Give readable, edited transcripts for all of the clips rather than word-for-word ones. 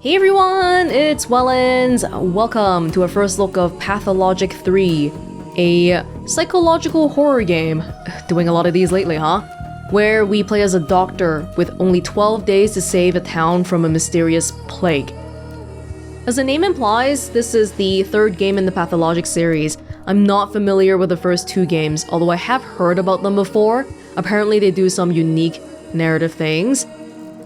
Hey everyone, it's Welonz. Welcome to our first look of Pathologic 3, a psychological horror game. Doing a lot of these lately, huh? Where we play as a doctor with only 12 days to save a town from a mysterious plague. As the name implies, this is the third game in the Pathologic series. I'm not familiar with the first two games, although I have heard about them before. Apparently they do some unique narrative things.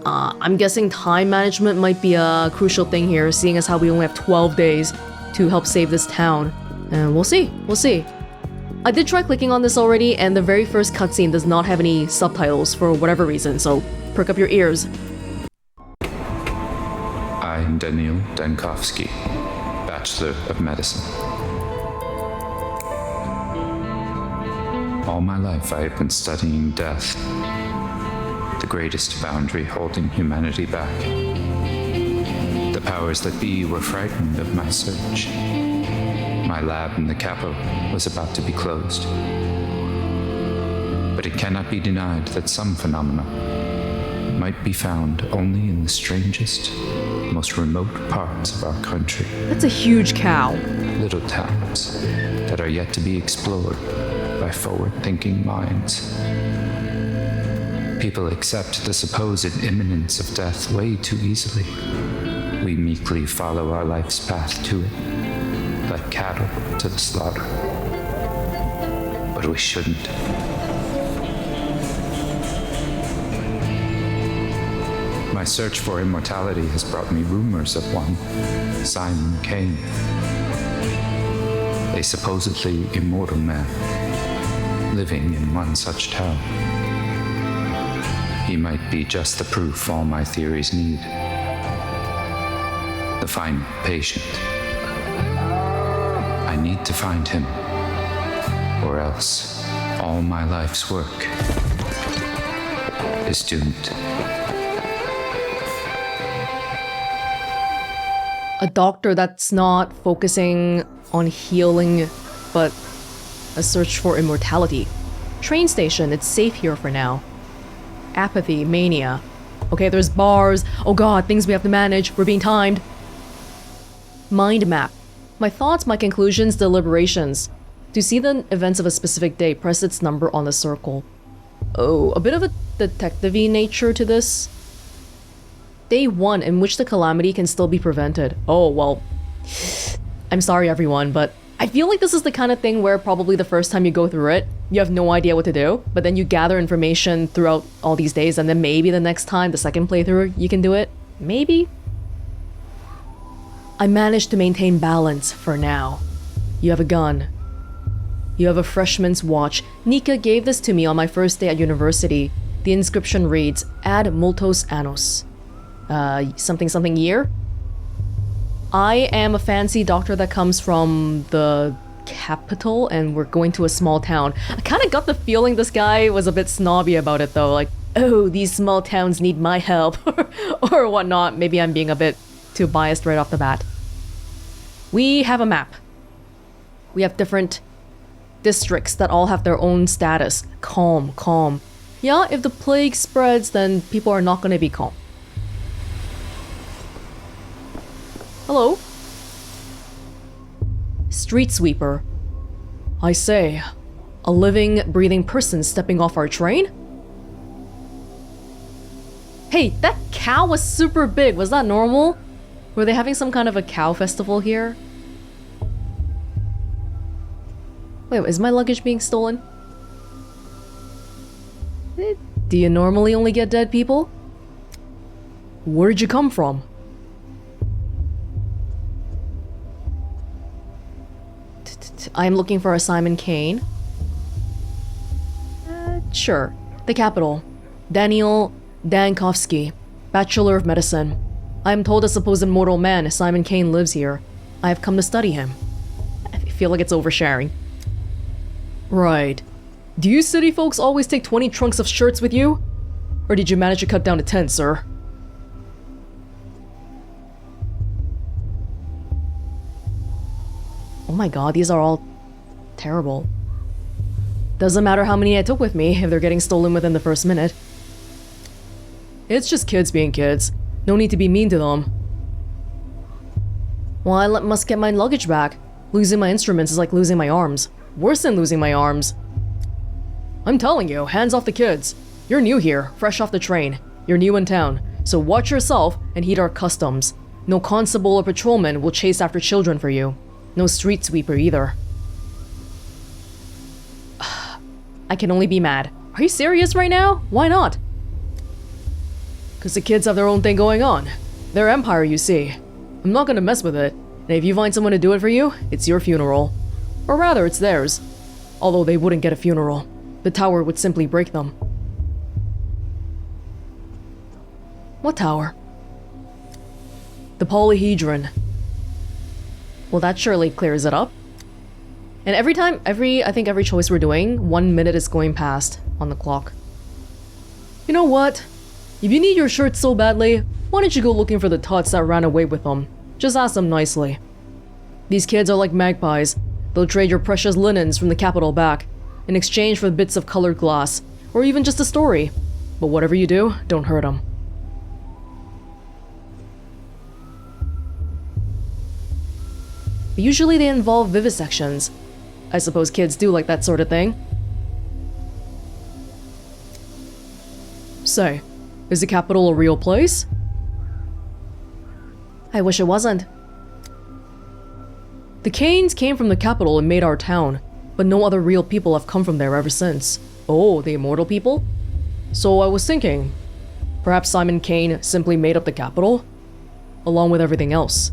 I'm guessing time management might be a crucial thing here, seeing as how we only have 12 days to help save this town. And we'll see. I did try clicking on this already, and the very first cutscene does not have any subtitles for whatever reason, so perk up your ears. I'm Daniil Dankovsky, Bachelor of Medicine. All my life I have been studying death, the greatest boundary holding humanity back. The powers that be were frightened of my search. My lab in the capital was about to be closed. But it cannot be denied that some phenomena might be found only in the strangest, most remote parts of our country. That's a huge cow. Little towns that are yet to be explored by forward-thinking minds. People accept the supposed imminence of death way too easily. We meekly follow our life's path to it, like cattle to the slaughter. But we shouldn't. My search for immortality has brought me rumors of one, Simon Kane, a supposedly immortal man, living in one such town. He might be just the proof all my theories need. The final patient. I need to find him, or else all my life's work is doomed. A doctor that's not focusing on healing, but a search for immortality. Train station, it's safe here for now. Apathy, mania. Okay, there's bars. Oh god, things we have to manage. We're being timed. Mind map. My thoughts, my conclusions, deliberations. To see the events of a specific day, press its number on the circle. Oh, a bit of a detective-y nature to this. Day 1 in which the calamity can still be prevented. Oh, well. I'm sorry everyone, but I feel like this is the kind of thing where probably the first time you go through it, you have no idea what to do, but then you gather information throughout all these days, and then maybe the next time, the second playthrough, you can do it. Maybe? I managed to maintain balance for now. You have a gun. You have a freshman's watch. Nika gave this to me on my first day at university. The inscription reads, Ad multos annos. Something year? I am a fancy doctor that comes from the capital, and we're going to a small town. I kind of got the feeling this guy was a bit snobby about it though, like, oh, these small towns need my help, or whatnot. Maybe I'm being a bit too biased right off the bat. We have a map. We have different districts that all have their own status. Calm. Yeah, if the plague spreads, then people are not going to be calm. Hello? Street sweeper. I say, a living, breathing person stepping off our train? Hey, that cow was super big. Was that normal? Were they having some kind of a cow festival here? Wait, is my luggage being stolen? Do you normally only get dead people? Where'd you come from? I'm looking for a Simon Kane. Sure. The capital. Daniil Dankovsky, Bachelor of Medicine. I am told a supposed mortal man, Simon Kane, lives here. I have come to study him. I feel like it's oversharing. Right. Do you city folks always take 20 trunks of shirts with you? Or did you manage to cut down to 10, sir? Oh my god, these are all terrible. Doesn't matter how many I took with me if they're getting stolen within the first minute. It's just kids being kids. No need to be mean to them. Well, I must get my luggage back. Losing my instruments is like losing my arms. Worse than losing my arms. I'm telling you, hands off the kids. You're new here, fresh off the train. You're new in town, so watch yourself and heed our customs. No constable or patrolman will chase after children for you. No street sweeper either. I can only be mad. Are you serious right now? Why not? Because the kids have their own thing going on. Their empire, you see. I'm not gonna mess with it. And if you find someone to do it for you, it's your funeral. Or rather, it's theirs. Although they wouldn't get a funeral. The tower would simply break them. What tower? The polyhedron. Well, that surely clears it up. And I think every choice we're doing, 1 minute is going past on the clock. You know what? If you need your shirt so badly, why don't you go looking for the tots that ran away with them? Just ask them nicely. These kids are like magpies. They'll trade your precious linens from the capital back, in exchange for bits of colored glass, or even just a story. But whatever you do, don't hurt them. Usually they involve vivisections. I suppose kids do like that sort of thing. Say, is the capital a real place? I wish it wasn't. The Canes came from the capital and made our town, but no other real people have come from there ever since. Oh, the immortal people? So I was thinking, perhaps Simon Kane simply made up the capital, along with everything else.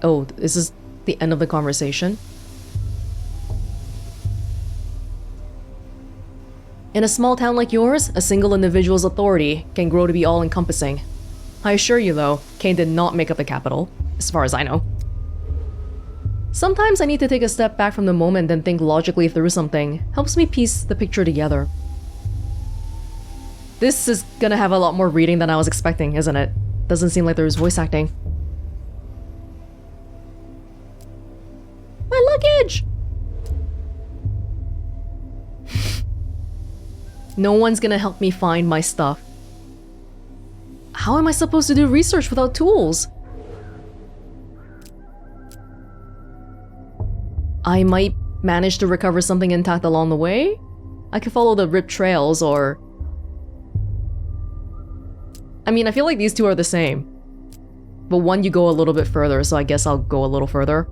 Oh, is this the end of the conversation? In a small town like yours, a single individual's authority can grow to be all-encompassing. I assure you though, Kane did not make up the capital, as far as I know. Sometimes I need to take a step back from the moment and think logically through something. Helps me piece the picture together. This is gonna have a lot more reading than I was expecting, isn't it? Doesn't seem like there's voice acting. My luggage! No one's gonna help me find my stuff. How am I supposed to do research without tools? I might manage to recover something intact along the way? I could follow the ripped trails or... I mean, I feel like these two are the same. But one you go a little bit further, so I guess I'll go a little further.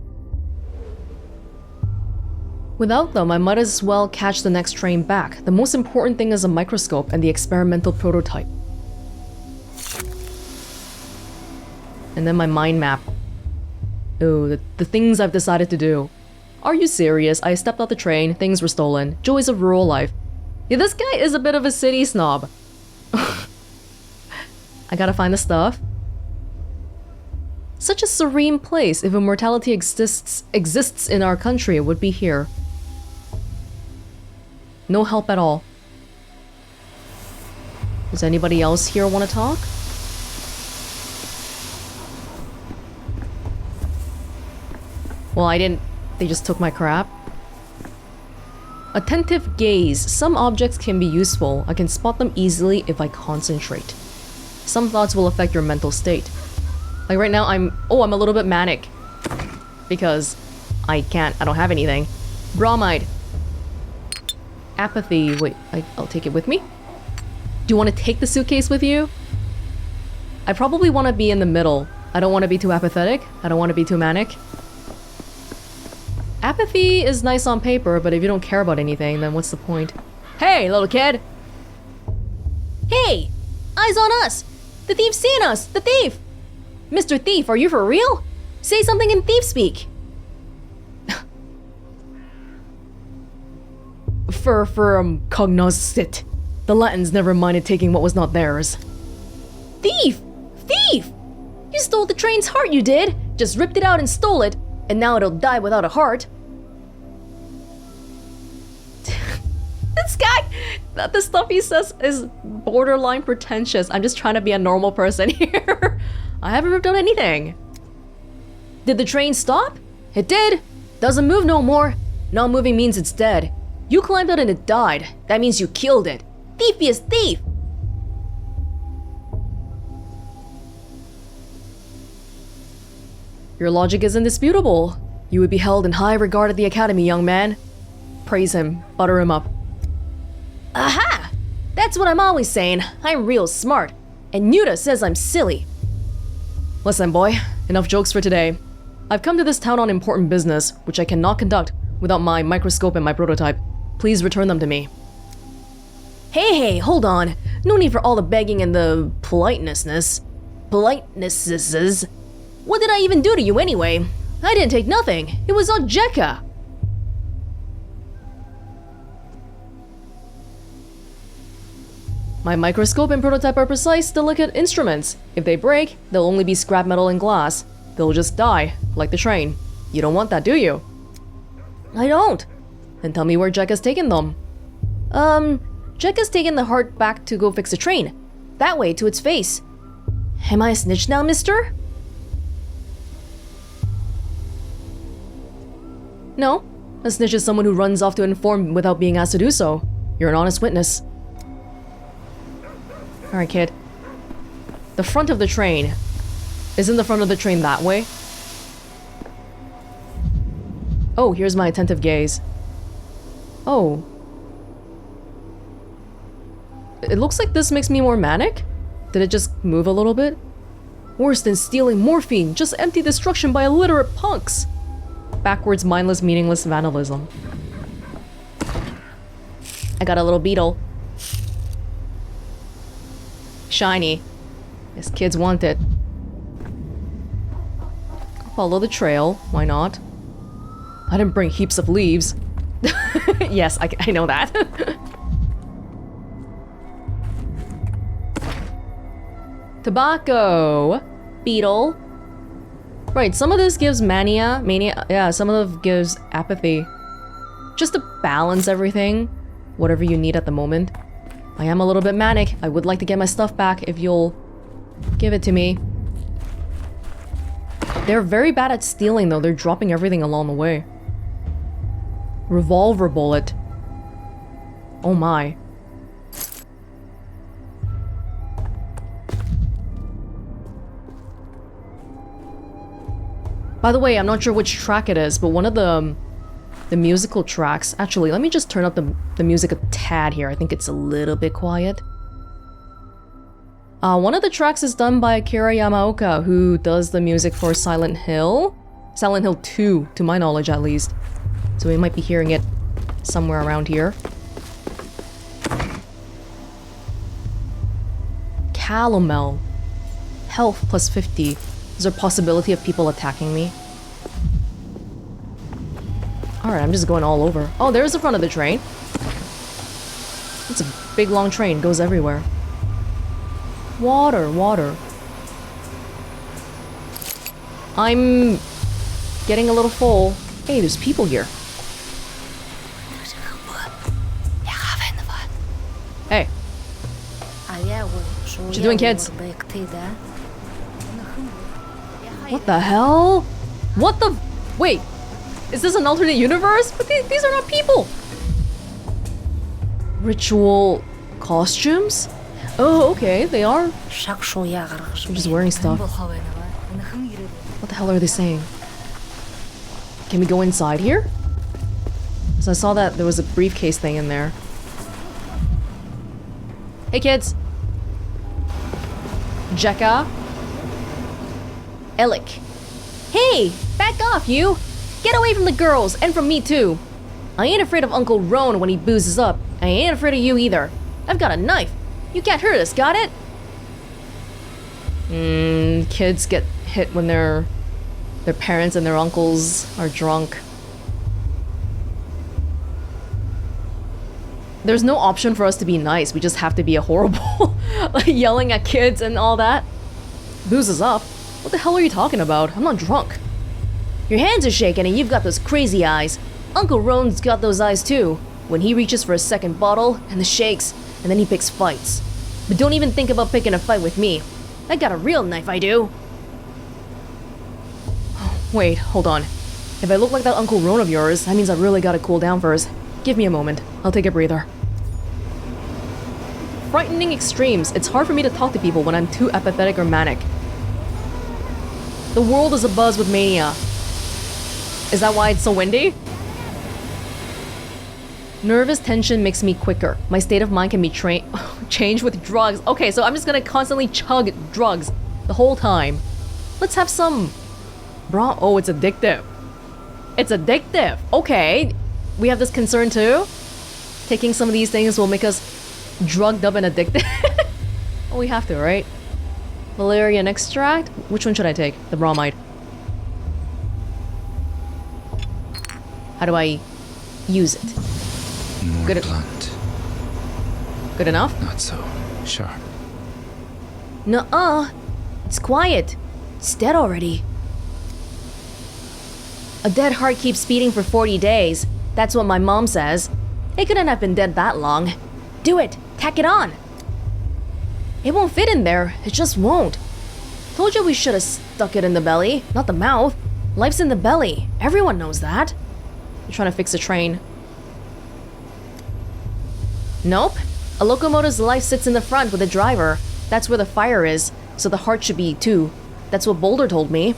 Without them, I might as well catch the next train back. The most important thing is a microscope and the experimental prototype. And then my mind map. Oh, the things I've decided to do. Are you serious? I stepped off the train, things were stolen. Joys of rural life. Yeah, this guy is a bit of a city snob. I gotta find the stuff. Such a serene place. If immortality exists in our country, it would be here. No help at all. Does anybody else here want to talk? Well, I didn't... They just took my crap. Attentive gaze. Some objects can be useful. I can spot them easily if I concentrate. Some thoughts will affect your mental state. Like right now, I'm a little bit manic. Because I don't have anything. Bromide. Apathy. Wait, I'll take it with me. Do you want to take the suitcase with you? I probably want to be in the middle. I don't want to be too apathetic. I don't want to be too manic. Apathy is nice on paper, but if you don't care about anything, then what's the point? Hey, little kid! Hey! Eyes on us! The thief's seen us! The thief! Mr. Thief, are you for real? Say something in thief speak! Cognoscit. The Latins never minded taking what was not theirs. Thief! Thief! You stole the train's heart, you did! Just ripped it out and stole it, and now it'll die without a heart. This guy, the stuff he says is borderline pretentious. I'm just trying to be a normal person here. I haven't ripped out anything. Did the train stop? It did. Doesn't move no more. Not moving means it's dead. You climbed out and it died. That means you killed it. Thiefiest thief! Your logic is indisputable. You would be held in high regard at the academy, young man. Praise him. Butter him up. Aha! That's what I'm always saying. I'm real smart. And Nuda says I'm silly. Listen, boy. Enough jokes for today. I've come to this town on important business, which I cannot conduct without my microscope and my prototype. Please return them to me. Hey, hold on. No need for all the begging and the politenesses. What did I even do to you anyway? I didn't take nothing. It was all Jekka. My microscope and prototype are precise, delicate instruments. If they break, they'll only be scrap metal and glass. They'll just die, like the train. You don't want that, do you? I don't. Then tell me where Jekka's taken them. Jekka's taken the heart back to go fix the train. That way, to its face. Am I a snitch now, mister? No. A snitch is someone who runs off to inform without being asked to do so. You're an honest witness. Alright, kid. The front of the train. Isn't the front of the train that way? Oh, here's my attentive gaze. Oh. It looks like this makes me more manic? Did it just move a little bit? Worse than stealing morphine, just empty destruction by illiterate punks. Backwards, mindless, meaningless vandalism. I got a little beetle. Shiny. Yes, kids want it. Follow the trail. Why not? I didn't bring heaps of leaves. Yes, I know that. Tobacco. Beetle. Right, some of this gives mania. Yeah, some of it gives apathy. Just to balance everything. Whatever you need at the moment. I am a little bit manic. I would like to get my stuff back if you'll give it to me. They're very bad at stealing though. They're dropping everything along the way. Revolver bullet. Oh my. By the way, I'm not sure which track it is, but one of the musical tracks... Actually, let me just turn up the music a tad here. I think it's a little bit quiet. One of the tracks is done by Akira Yamaoka, who does the music for Silent Hill. Silent Hill 2, to my knowledge at least. So we might be hearing it somewhere around here. Calomel. Health plus 50. Is there a possibility of people attacking me? Alright, I'm just going all over. Oh, there's the front of the train. It's a big long train, goes everywhere. Water, water. I'm getting a little full. Hey, there's people here. Hey. What you doing, kids? What the hell? What the... Wait. Is this an alternate universe? But these are not people. Ritual costumes? Oh, okay. They are. I'm just wearing stuff. What the hell are they saying? Can we go inside here? So I saw that there was a briefcase thing in there. Hey, kids. Jekka. Elik. Hey! Back off, you! Get away from the girls, and from me too! I ain't afraid of Uncle Roan when he boozes up. I ain't afraid of you either. I've got a knife. You can't hurt us, got it? Kids get hit when their parents and their uncles are drunk. There's no option for us to be nice. We just have to be a horrible... like yelling at kids and all that. Boozes up. What the hell are you talking about? I'm not drunk. Your hands are shaking and you've got those crazy eyes. Uncle Roan's got those eyes too. When he reaches for a second bottle, and the shakes, and then he picks fights. But don't even think about picking a fight with me. I got a real knife, I do. Wait, hold on. If I look like that Uncle Roan of yours, that means I really gotta cool down first. Give me a moment. I'll take a breather. Frightening extremes. It's hard for me to talk to people when I'm too apathetic or manic. The world is abuzz with mania. Is that why it's so windy? Nervous tension makes me quicker. My state of mind can be changed with drugs. Okay, so I'm just gonna constantly chug drugs the whole time. Let's have some... Oh, it's addictive. It's addictive. Okay, we have this concern too. Taking some of these things will make us drugged up and addicted. Well, we have to, right? Valerian extract? Which one should I take? The bromide. How do I use it? More Good blunt. Good enough? Not so sharp. Nuh-uh. It's quiet. It's dead already. A dead heart keeps beating for 40 days. That's what my mom says. It couldn't have been dead that long. Do it. Tack it on. It won't fit in there. It just won't. Told you we should have stuck it in the belly, not the mouth. Life's in the belly. Everyone knows that. You're trying to fix a train. Nope. A locomotive's life sits in the front with the driver. That's where the fire is, so the heart should be too. That's what Boulder told me.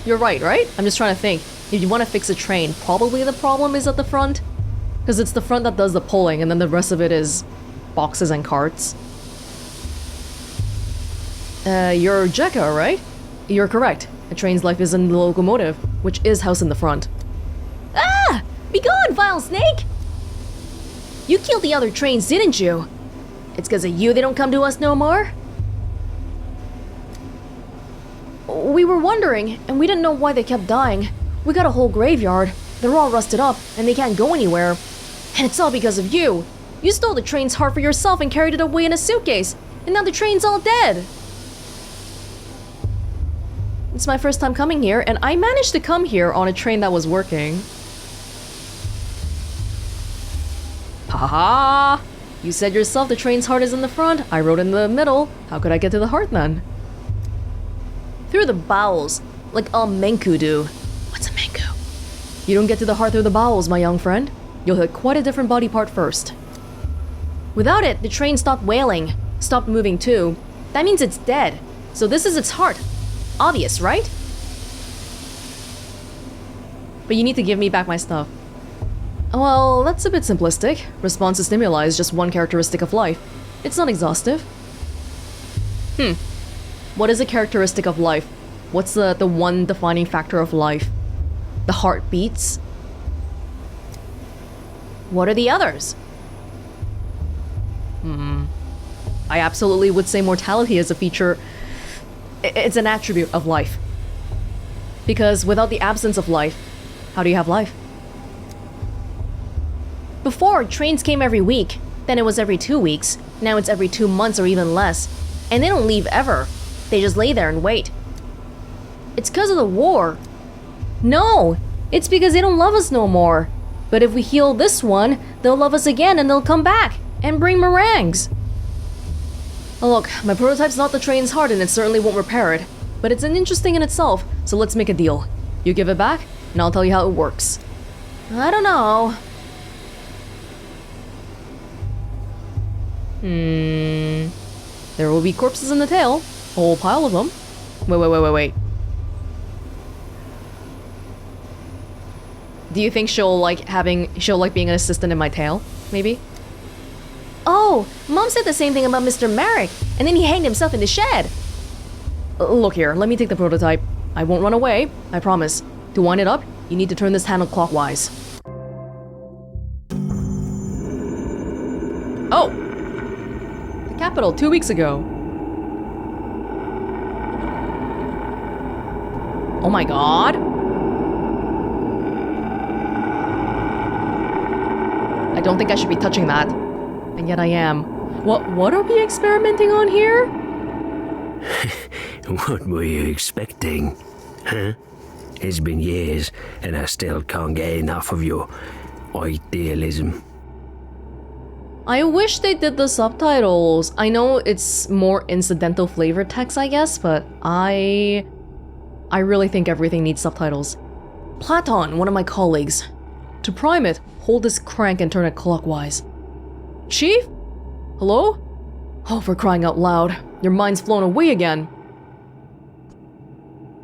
You're right? I'm just trying to think. If you want to fix a train, probably the problem is at the front. Because it's the front that does the pulling, and then the rest of it is boxes and carts. You're Jekka, right? You're correct. A train's life is in the locomotive, which is housed in the front. Ah! Be gone, vile snake! You killed the other trains, didn't you? It's because of you they don't come to us no more? We were wondering, and we didn't know why they kept dying. We got a whole graveyard. They're all rusted up, and they can't go anywhere. And it's all because of you. You stole the train's heart for yourself and carried it away in a suitcase, and now the train's all dead. It's my first time coming here, and I managed to come here on a train that was working. Haha! You said yourself the train's heart is in the front. I rode in the middle. How could I get to the heart then? Through the bowels, like all Menku do. What's a Menku? You don't get to the heart through the bowels, my young friend. You'll hit quite a different body part first. Without it, the train stopped wailing, stopped moving too. That means it's dead. So this is its heart. Obvious, right? But you need to give me back my stuff. Well, that's a bit simplistic. Response to stimuli is just one characteristic of life. It's not exhaustive. What is a characteristic of life? What's the one defining factor of life? The heart beats? What are the others? I absolutely would say mortality is a feature. It's an attribute of life. Because without the absence of life, how do you have life? Before, trains came every week. Then it was every 2 weeks. Now it's every 2 months or even less. And they don't leave ever. They just lay there and wait. It's because of the war. No, it's because they don't love us no more. But if we heal this one, they'll love us again and they'll come back and bring meringues. Oh, look, my prototype's not the train's heart and it certainly won't repair it. But it's an interesting in itself, so let's make a deal. You give it back, and I'll tell you how it works. I don't know. There will be corpses in the tail. A whole pile of them. Wait. Do you think she'll like being an assistant in my tail? Maybe? Oh, Mom said the same thing about Mr. Merrick, and then he hanged himself in the shed. Look here, let me take the prototype. I won't run away, I promise. To wind it up, you need to turn this handle clockwise. Oh! The capital 2 weeks ago. Oh my god. I don't think I should be touching that. And yet I am. What are we experimenting on here? What were you expecting? Huh? It's been years, and I still can't get enough of your idealism. I wish they did the subtitles. I know it's more incidental flavor text, I guess, but I really think everything needs subtitles. Platon, one of my colleagues. To prime it, hold this crank and turn it clockwise. Chief? Hello? Oh, for crying out loud. Your mind's flown away again.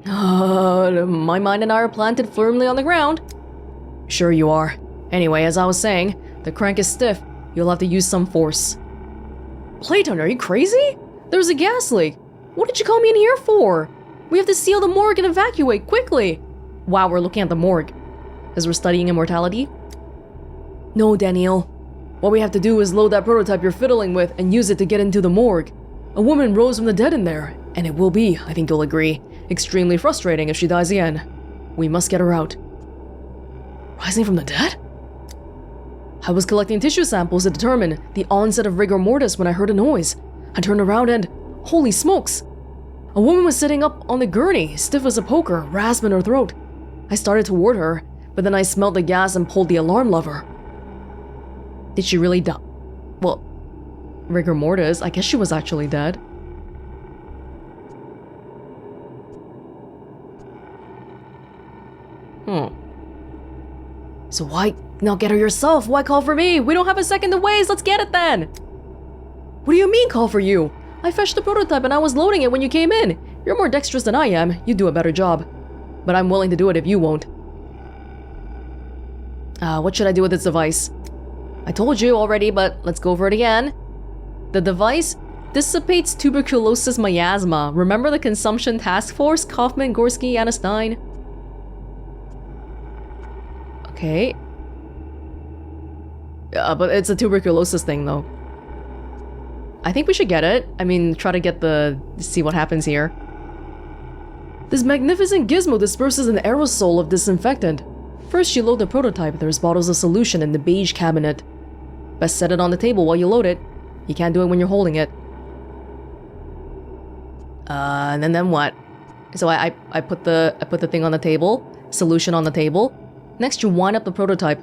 My mind and I are planted firmly on the ground. Sure you are. Anyway, as I was saying, the crank is stiff. You'll have to use some force. Clayton, are you crazy? There's a gas leak. What did you call me in here for? We have to seal the morgue and evacuate quickly. Wow, we're looking at the morgue. As we're studying immortality? No, Daniil. What we have to do is load that prototype you're fiddling with and use it to get into the morgue. A woman rose from the dead in there, and it will be, I think you'll agree, extremely frustrating if she dies again. We must get her out. Rising from the dead? I was collecting tissue samples to determine the onset of rigor mortis when I heard a noise. I turned around and, holy smokes! A woman was sitting up on the gurney, stiff as a poker, rasp in her throat. I started toward her, but then I smelled the gas and pulled the alarm lever. Did she really die? Well, rigor mortis, I guess she was actually dead. So why not get her yourself? Why call for me? We don't have a second to waste. Let's get it then. What do you mean call for you? I fetched the prototype and I was loading it when you came in. You're more dexterous than I am. You do a better job. But I'm willing to do it if you won't. What should I do with this device? I told you already, but let's go over it again. The device dissipates tuberculosis miasma. Remember the consumption task force? Kaufman, Gorski, Anna Stein. Okay. But it's a tuberculosis thing, though. I think we should get it. I mean, try to get see what happens here. This magnificent gizmo disperses an aerosol of disinfectant. First, you load the prototype. There's bottles of solution in the beige cabinet. Best set it on the table while you load it. You can't do it when you're holding it. And then what? So I put the thing on the table. Solution on the table. Next, you wind up the prototype.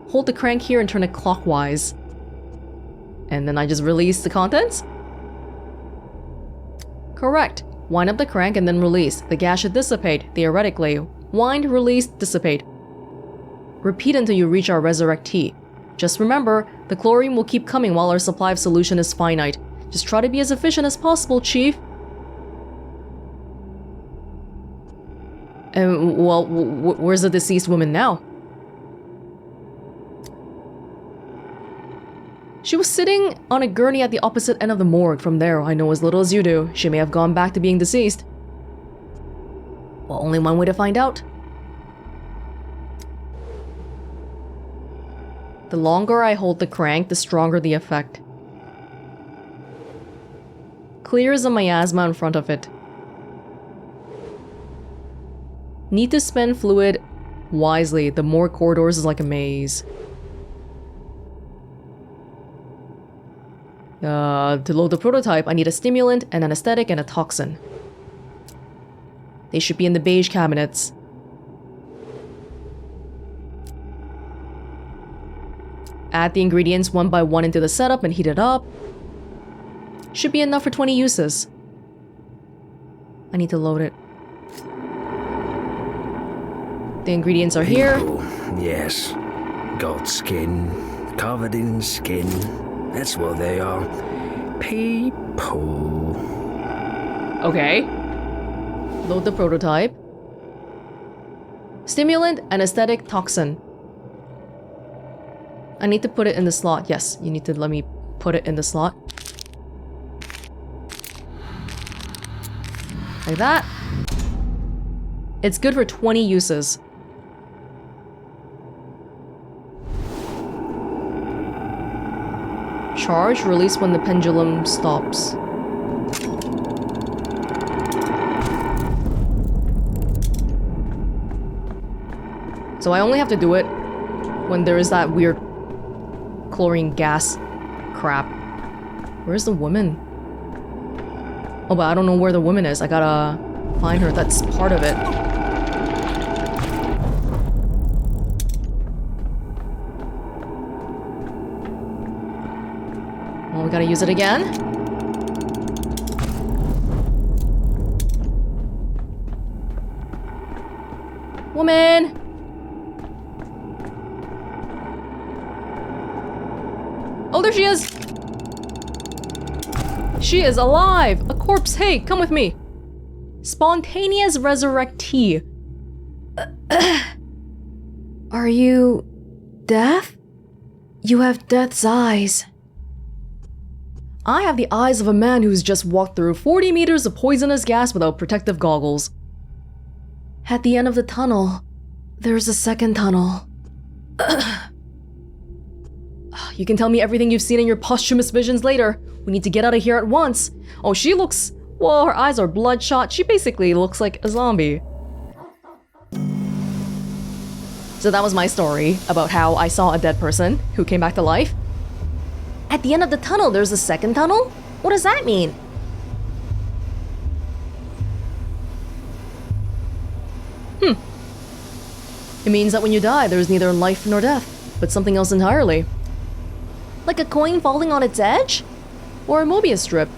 Hold the crank here and turn it clockwise. And then I just release the contents? Correct. Wind up the crank and then release. The gas should dissipate, theoretically. Wind, release, dissipate. Repeat until you reach our resurrect T. Just remember, the chlorine will keep coming while our supply of solution is finite. Just try to be as efficient as possible, Chief. Well, where's the deceased woman now? She was sitting on a gurney at the opposite end of the morgue. From there, I know as little as you do. She may have gone back to being deceased. Well, only one way to find out. The longer I hold the crank, the stronger the effect. Clears the miasma in front of it. Need to spend fluid wisely. The morgue corridors is like a maze. To load the prototype, I need a stimulant, an anesthetic, and a toxin. They should be in the beige cabinets. Add the ingredients one by one into the setup and heat it up. Should be enough for 20 uses. I need to load it. The ingredients are here. Yes. Got skin. Covered in skin. That's what they are. People. Okay. Load the prototype. Stimulant, anesthetic, toxin. I need to put it in the slot. Yes, you need to let me put it in the slot. Like that. It's good for 20 uses. Charge, release when the pendulum stops. So I only have to do it when there is that weird chlorine gas crap. Where's the woman? Oh, but I don't know where the woman is. I gotta find her. That's part of it. Well, we gotta use it again. Woman! Oh, there she is! She is alive! A corpse! Hey, come with me! Spontaneous resurrectee. Are you death? You have death's eyes. I have the eyes of a man who's just walked through 40 meters of poisonous gas without protective goggles. At the end of the tunnel, there's a second tunnel. You can tell me everything you've seen in your posthumous visions later. We need to get out of here at once. Oh, she looks... Well, her eyes are bloodshot. She basically looks like a zombie. So that was my story about how I saw a dead person who came back to life. At the end of the tunnel, there's a second tunnel? What does that mean? It means that when you die, there's neither life nor death, but something else entirely. Like a coin falling on its edge? Or a Mobius strip?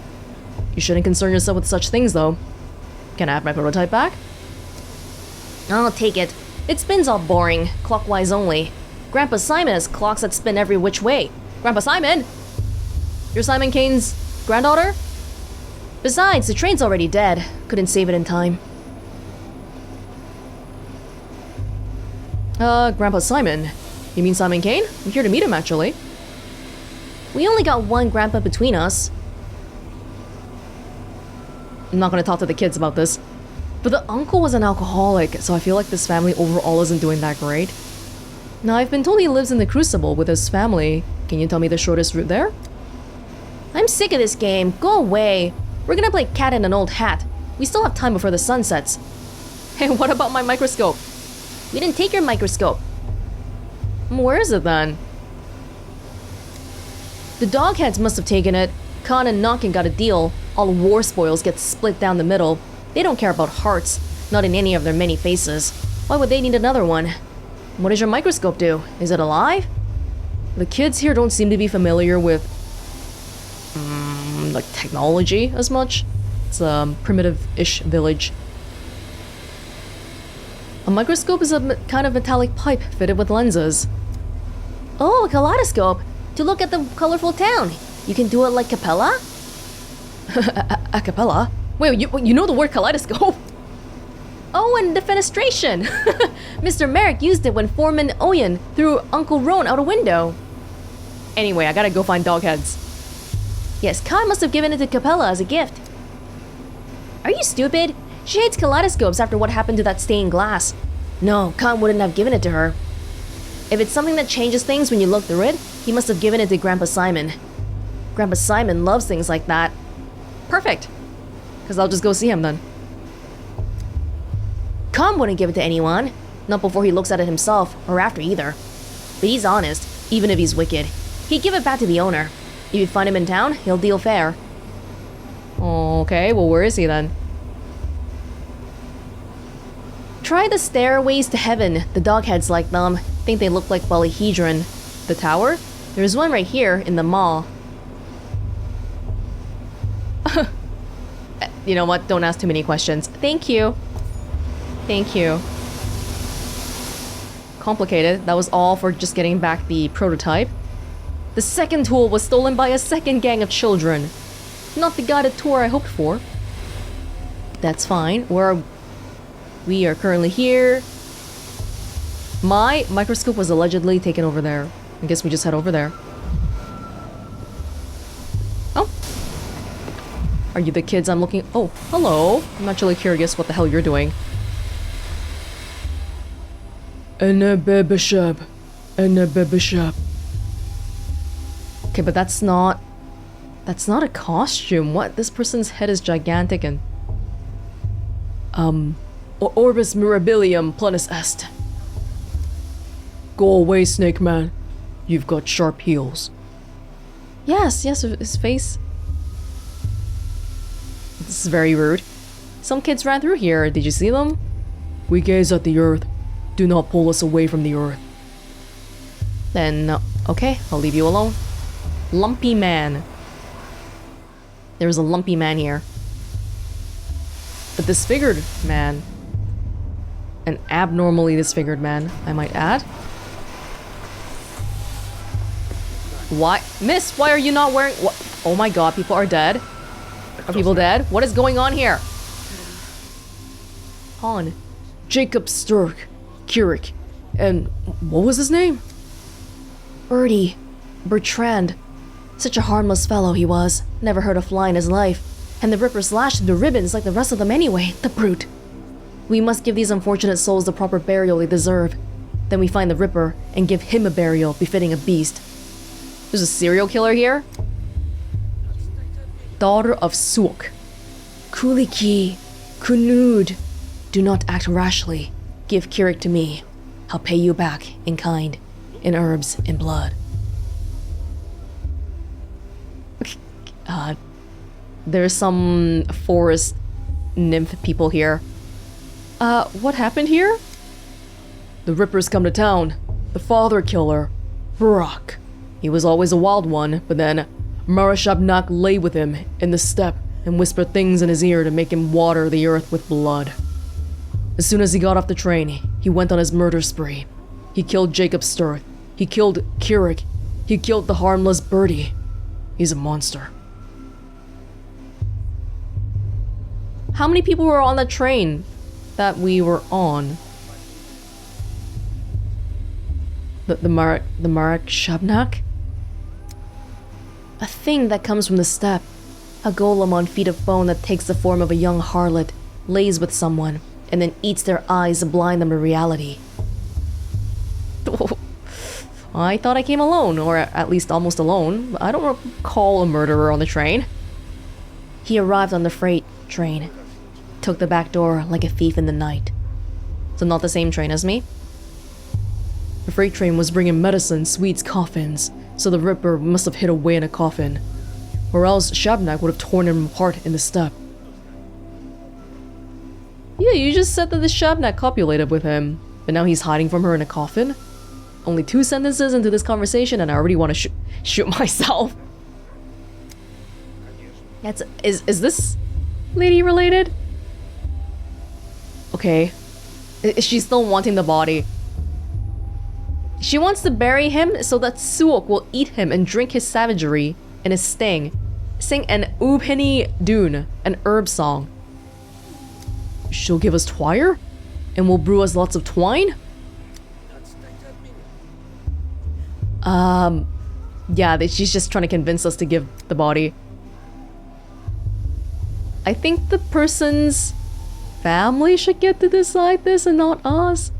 You shouldn't concern yourself with such things, though. Can I have my prototype back? I'll take it. It spins all boring, clockwise only. Grandpa Simon has clocks that spin every which way. Grandpa Simon? You're Simon Kane's granddaughter? Besides, the train's already dead. Couldn't save it in time. Grandpa Simon. You mean Simon Kane? I'm here to meet him, actually. We only got one grandpa between us. I'm not gonna talk to the kids about this. But the uncle was an alcoholic, so I feel like this family overall isn't doing that great. Now, I've been told he lives in the Crucible with his family. Can you tell me the shortest route there? I'm sick of this game. Go away. We're gonna play cat in an old hat. We still have time before the sun sets. Hey, what about my microscope? We didn't take your microscope. Where is it then? The dogheads must have taken it. Khan and Knockin got a deal. All war spoils get split down the middle. They don't care about hearts, not in any of their many faces. Why would they need another one? What does your microscope do? Is it alive? The kids here don't seem to be familiar with like technology as much. It's a primitive-ish village. A microscope is a kind of metallic pipe fitted with lenses. Oh, a kaleidoscope! To look at the colorful town. You can do it like Capella? A cappella? Wait, you know the word kaleidoscope? Oh, and defenestration! Mr. Merrick used it when Foreman Oyen threw Uncle Roan out a window. Anyway, I gotta go find dogheads. Yes, Khan must have given it to Capella as a gift. Are you stupid? She hates kaleidoscopes after what happened to that stained glass. No, Khan wouldn't have given it to her. If it's something that changes things when you look through it, he must have given it to Grandpa Simon. Grandpa Simon loves things like that. Perfect. Because I'll just go see him then. Khan wouldn't give it to anyone. Not before he looks at it himself, or after either. But he's honest, even if he's wicked. He'd give it back to the owner. If you find him in town, he'll deal fair. Okay, well, where is he then? Try the stairways to heaven. The dogheads like them. Think they look like polyhedron. The tower? There's one right here in the mall. You know what? Don't ask too many questions. Thank you. Thank you. Complicated. That was all for just getting back the prototype. The second tool was stolen by a second gang of children. Not the guided tour I hoped for. That's fine. We are currently here. My microscope was allegedly taken over there. I guess we just head over there. Oh. Are you the kids I'm looking... Oh, hello. I'm actually curious what the hell you're doing. Okay, but that's not a costume. What? This person's head is gigantic and... Orbis mirabilium planus est. Go away, Snake Man. You've got sharp heels. Yes, his face. This is very rude. Some kids ran through here. Did you see them? We gaze at the earth. Do not pull us away from the earth. Then, okay, I'll leave you alone. Lumpy man. There's a lumpy man here. A disfigured man. An abnormally disfigured man, I might add. Why? Miss, why are you not wearing... What? Oh my god, people are dead. Are people dead? What is going on here? Han. Jacob Sturck. Keurig. And what was his name? Bertie. Bertrand. Such a harmless fellow he was. Never heard a fly in his life. And the Ripper slashed him to ribbons like the rest of them anyway. The brute. We must give these unfortunate souls the proper burial they deserve. Then we find the Ripper and give him a burial befitting a beast. There's a serial killer here? Daughter of Suok. Kuliki. Kunud. Do not act rashly. Give Keurig to me. I'll pay you back in kind, in herbs, in blood. There's some forest nymph people here. What happened here? The Ripper's come to town. The father killer. Brock. He was always a wild one, but then Marashabnak lay with him in the steppe and whispered things in his ear to make him water the earth with blood. As soon as he got off the train, he went on his murder spree. He killed Jacob Sturth. He killed Keurig. He killed the harmless Bertie. He's a monster. How many people were on that train that we were on? The Marek Shabnak? A thing that comes from the steppe. A golem on feet of bone that takes the form of a young harlot, lays with someone, and then eats their eyes to blind them to reality. I thought I came alone, or at least almost alone. I don't recall a murderer on the train. He arrived on the freight train. Took the back door like a thief in the night. So not the same train as me? The freight train was bringing medicine, sweets, coffins, so the Ripper must have hid away in a coffin. Or else Shabnak would have torn him apart in the steppe. Yeah, you just said that the Shabnak copulated with him, but now he's hiding from her in a coffin? Only 2 sentences into this conversation and I already want to shoot myself. Is this lady related? Okay. She's still wanting the body. She wants to bury him so that Suok will eat him and drink his savagery and his sting. Sing an Ubhini Dune, an herb song. She'll give us twire? And we'll brew us lots of twine? Yeah, she's just trying to convince us to give the body. I think the person's family should get to decide this and not us.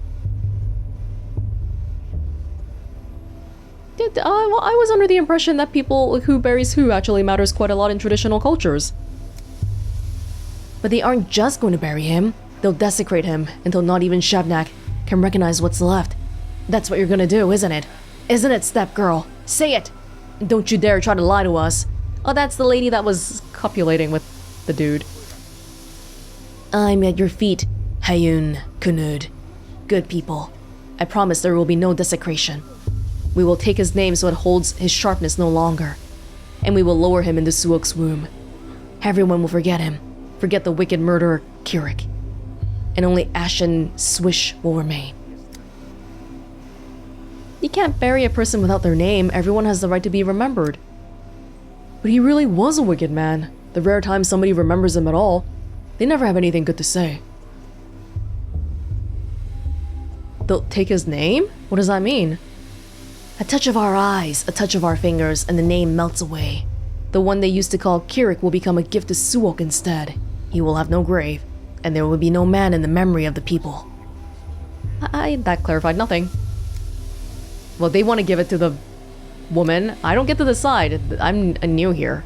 I was under the impression that people who buries who actually matters quite a lot in traditional cultures. But they aren't just going to bury him. They'll desecrate him until not even Shabnak can recognize what's left. That's what you're gonna do, isn't it? Isn't it, step girl? Say it! Don't you dare try to lie to us. Oh, that's the lady that was copulating with the dude. I'm at your feet, Hayun Kunud. Good people. I promise there will be no desecration. We will take his name so it holds his sharpness no longer. And we will lower him into Suok's womb. Everyone will forget him. Forget the wicked murderer, Keurig. And only ashen swish will remain. You can't bury a person without their name. Everyone has the right to be remembered. But he really was a wicked man. The rare time somebody remembers him at all, they never have anything good to say. They'll take his name? What does that mean? A touch of our eyes, a touch of our fingers, and the name melts away. The one they used to call Keurig will become a gift to Suok instead. He will have no grave, and there will be no man in the memory of the people. That clarified nothing. Well, they want to give it to the woman. I don't get to decide. I'm new here.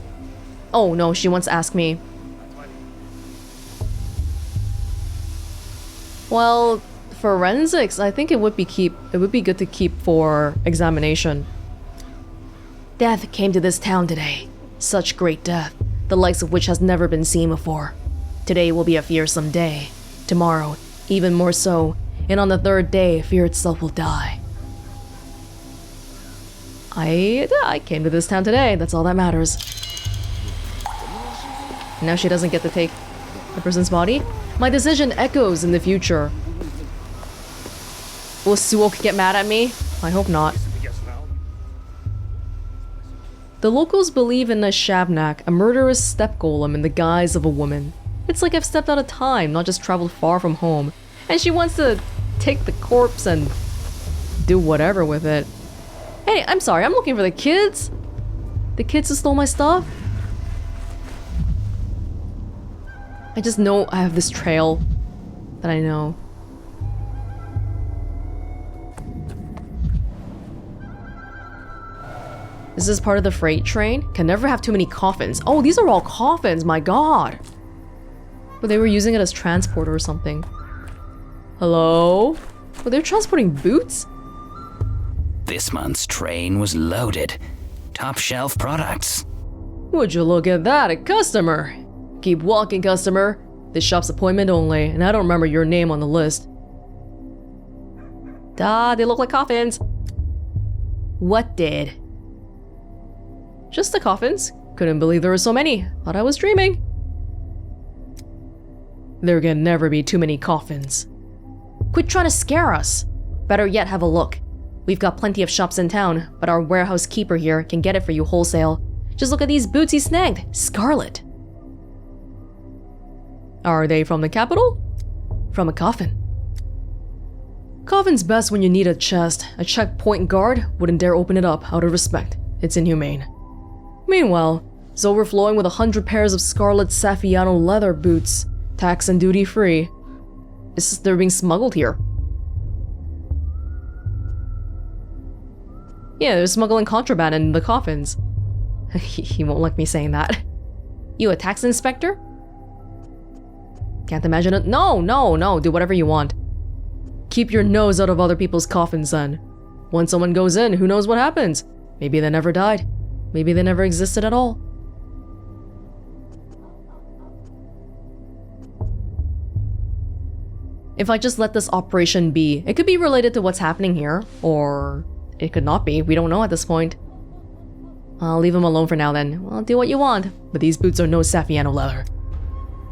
Oh no, she wants to ask me. Well, forensics, I think it would be good to keep for examination. Death came to this town today. Such great death, the likes of which has never been seen before. Today will be a fearsome day. Tomorrow, even more so. And on the third day, fear itself will die. I came to this town today, that's all that matters. Now she doesn't get to take the person's body? My decision echoes in the future. Will Suok get mad at me? I hope not. The locals believe in a Shabnak, a murderous steppe golem in the guise of a woman. It's like I've stepped out of time, not just traveled far from home. And she wants to take the corpse and do whatever with it. Hey, I'm sorry, I'm looking for the kids. The kids who stole my stuff. I just know I have this trail that I know. Is this part of the freight train? Can never have too many coffins. Oh, these are all coffins, my god. But they were using it as transport or something. Hello? Well, they're transporting boots? This month's train was loaded. Top shelf products. Would you look at that, a customer? Keep walking, customer. This shop's appointment only, and I don't remember your name on the list. They look like coffins. What did? Just the coffins. Couldn't believe there were so many. Thought I was dreaming. There can never be too many coffins. Quit trying to scare us. Better yet, have a look. We've got plenty of shops in town, but our warehouse keeper here can get it for you wholesale. Just look at these boots he snagged. Scarlet. Are they from the capital? From a coffin. Coffin's best when you need a chest. A checkpoint guard wouldn't dare open it up out of respect. It's inhumane. Meanwhile, it's overflowing with 100 pairs of scarlet Saffiano leather boots. Tax and duty free. They're being smuggled here. Yeah, they're smuggling contraband in the coffins. He won't like me saying that. You a tax inspector? Can't imagine it. No. Do whatever you want. Keep your nose out of other people's coffins then. Once someone goes in, who knows what happens? Maybe they never died. Maybe they never existed at all. If I just let this operation be, it could be related to what's happening here, or it could not be. We don't know at this point. I'll leave him alone for now then. Well, do what you want, but these boots are no Saffiano leather.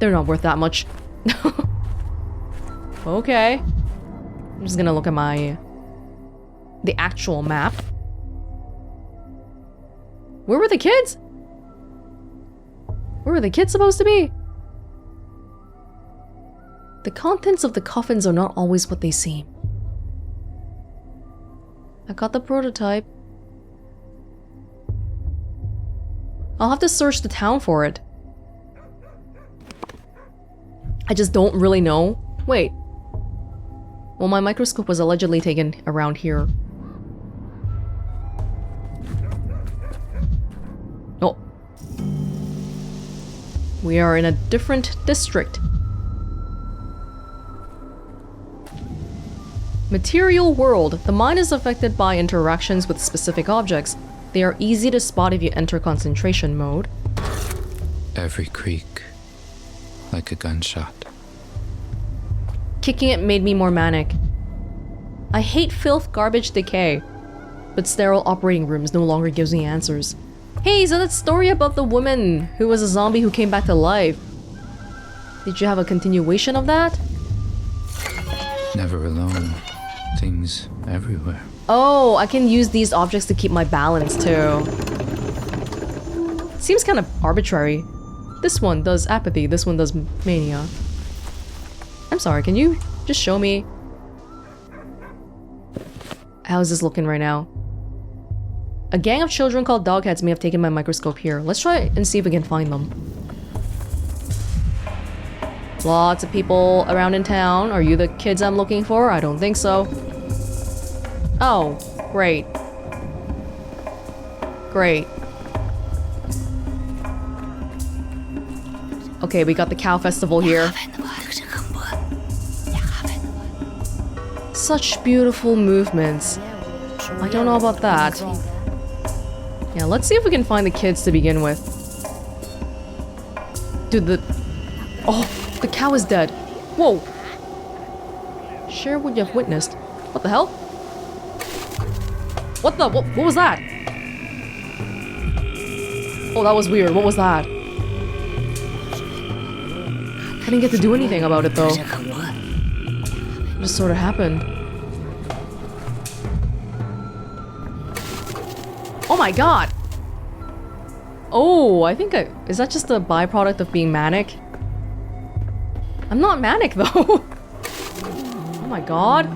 They're not worth that much. Okay. I'm just gonna look at the actual map. Where were the kids? Where were the kids supposed to be? The contents of the coffins are not always what they seem. I got the prototype. I'll have to search the town for it. I just don't really know. Wait. Well, my microscope was allegedly taken around here. Oh. We are in a different district. Material world. The mind is affected by interactions with specific objects. They are easy to spot if you enter concentration mode. Every creak, like a gunshot. Kicking it made me more manic. I hate filth, garbage, decay. But sterile operating rooms no longer gives me answers. Hey, so that story about the woman who was a zombie who came back to life. Did you have a continuation of that? Never alone. Things everywhere. Oh, I can use these objects to keep my balance too. Seems kind of arbitrary. This one does apathy, this one does mania. I'm sorry, can you just show me? How's this looking right now? A gang of children called Dogheads may have taken my microscope here. Let's try and see if we can find them. Lots of people around in town. Are you the kids I'm looking for? I don't think so. Oh, great. Great. Okay, we got the cow festival here. Such beautiful movements. I don't know about that. Yeah, let's see if we can find the kids to begin with. Dude, oh, the cow is dead. Whoa. Share what you've witnessed. What the hell? What was that? Oh, that was weird. What was that? I didn't get to do anything about it though. It just sort of happened. Oh my god! Oh, I think is that just a byproduct of being manic? I'm not manic though. Oh my god.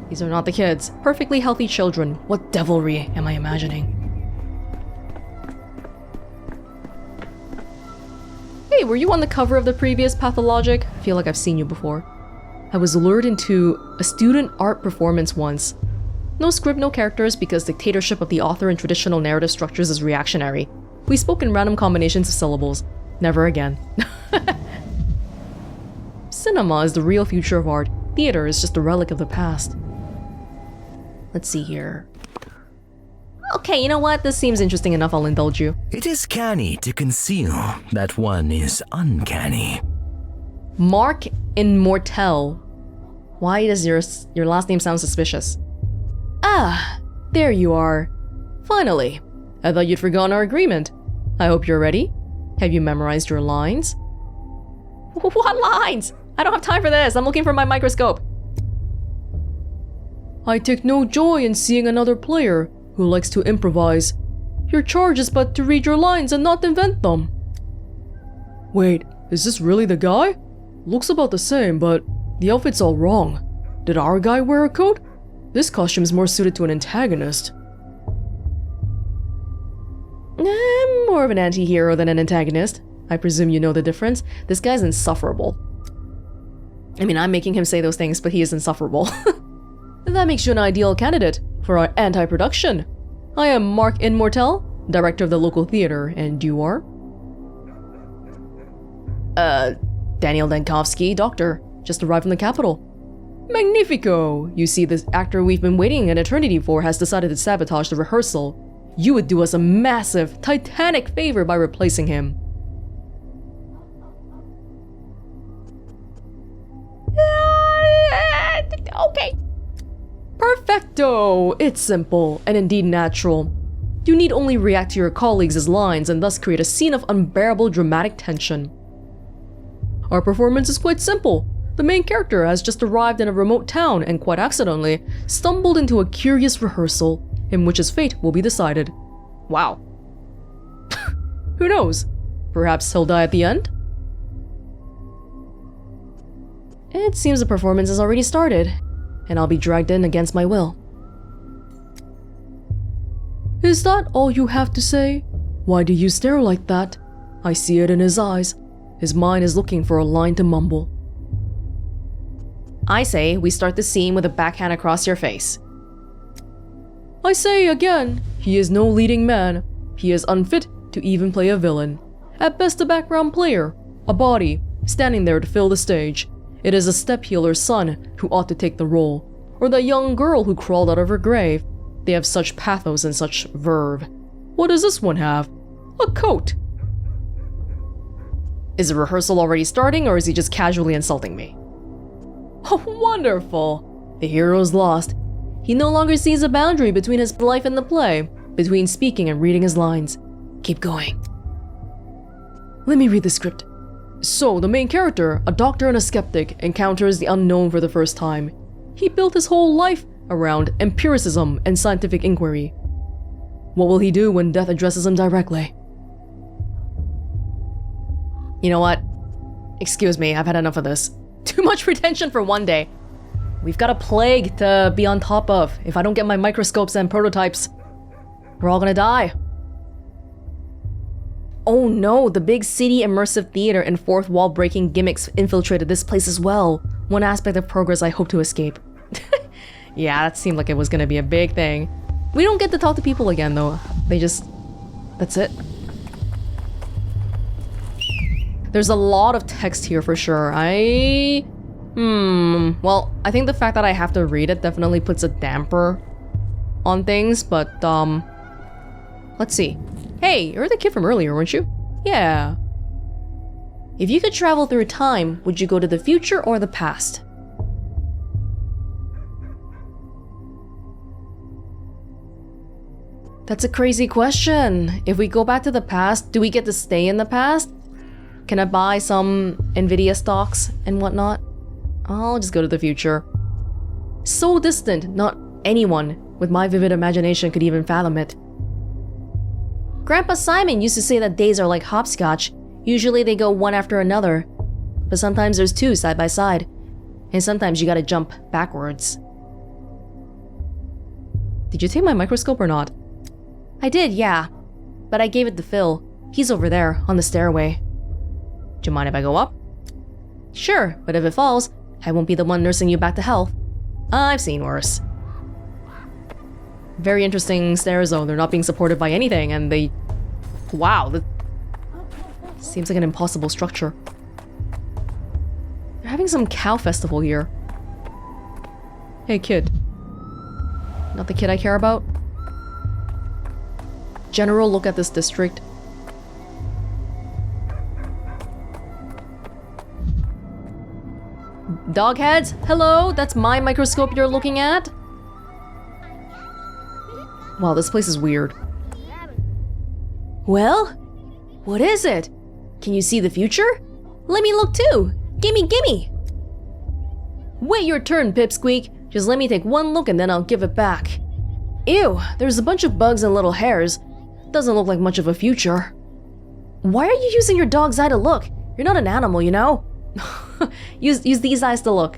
These are not the kids. Perfectly healthy children. What devilry am I imagining? Hey, were you on the cover of the previous Pathologic? I feel like I've seen you before. I was lured into a student art performance once. No script, no characters, because dictatorship of the author in traditional narrative structures is reactionary. We spoke in random combinations of syllables. Never again. Cinema is the real future of art. Theater is just a relic of the past. Let's see here. Okay, you know what? This seems interesting enough, I'll indulge you. It is canny to conceal that one is uncanny. Mark Immortal. Why does your last name sound suspicious? Ah, there you are. Finally. I thought you'd forgotten our agreement. I hope you're ready. Have you memorized your lines? What lines? I don't have time for this. I'm looking for my microscope. I take no joy in seeing another player who likes to improvise. Your charge is but to read your lines and not invent them. Wait, is this really the guy? Looks about the same, but the outfit's all wrong. Did our guy wear a coat? This costume's more suited to an antagonist. I'm more of an anti-hero than an antagonist. I presume you know the difference. This guy's insufferable. I mean, I'm making him say those things, but he is insufferable. That makes you an ideal candidate for our anti-production. I am Mark Immortal, director of the local theater, and you are? Daniil Dankovsky, doctor. Just arrived from the capital. Magnifico! You see, this actor we've been waiting an eternity for has decided to sabotage the rehearsal. You would do us a massive, titanic favor by replacing him. Okay. Perfecto! It's simple, and indeed natural. You need only react to your colleagues' lines and thus create a scene of unbearable dramatic tension. Our performance is quite simple. The main character has just arrived in a remote town and quite accidentally stumbled into a curious rehearsal in which his fate will be decided. Wow. Who knows? Perhaps he'll die at the end? It seems the performance has already started, and I'll be dragged in against my will. Is that all you have to say? Why do you stare like that? I see it in his eyes. His mind is looking for a line to mumble. I say we start the scene with a backhand across your face. I say again, he is no leading man. He is unfit to even play a villain. At best a background player, a body, standing there to fill the stage. It is a step healer's son who ought to take the role, or the young girl who crawled out of her grave. They have such pathos and such verve. What does this one have? A coat. Is the rehearsal already starting, or is he just casually insulting me? Oh, wonderful! The hero's lost. He no longer sees a boundary between his life and the play, between speaking and reading his lines. Keep going. Let me read the script. So, the main character, a doctor and a skeptic, encounters the unknown for the first time. He built his whole life around empiricism and scientific inquiry. What will he do when death addresses him directly? You know what? Excuse me, I've had enough of this. Too much pretension for one day. We've got a plague to be on top of. If I don't get my microscopes and prototypes, we're all gonna die. Oh no, the big city immersive theater and fourth wall breaking gimmicks infiltrated this place as well. One aspect of progress I hope to escape. Yeah, that seemed like it was gonna be a big thing. We don't get to talk to people again though. That's it. There's a lot of text here for sure. Well, I think the fact that I have to read it definitely puts a damper on things, but let's see. Hey, you're the kid from earlier, weren't you? Yeah. If you could travel through time, would you go to the future or the past? That's a crazy question. If we go back to the past, do we get to stay in the past? Can I buy some Nvidia stocks and whatnot? I'll just go to the future. So distant, not anyone with my vivid imagination could even fathom it. Grandpa Simon used to say that days are like hopscotch. Usually they go one after another. But sometimes there's two side by side. And sometimes you gotta jump backwards. Did you take my microscope or not? I did, yeah. But I gave it to Phil. He's over there, on the stairway. Do you mind if I go up? Sure, but if it falls, I won't be the one nursing you back to health. I've seen worse. Very interesting stairs though. They're not being supported by anything and they... Wow, that seems like an impossible structure. They're having some cow festival here. Hey kid. Not the kid I care about. General look at this district. Dogheads, hello, that's my microscope you're looking at? Wow, this place is weird. Well? What is it? Can you see the future? Let me look too! Gimme, gimme! Wait your turn, Pipsqueak. Just let me take one look and then I'll give it back. Ew, there's a bunch of bugs and little hairs. Doesn't look like much of a future. Why are you using your dog's eye to look? You're not an animal, you know? use these eyes to look.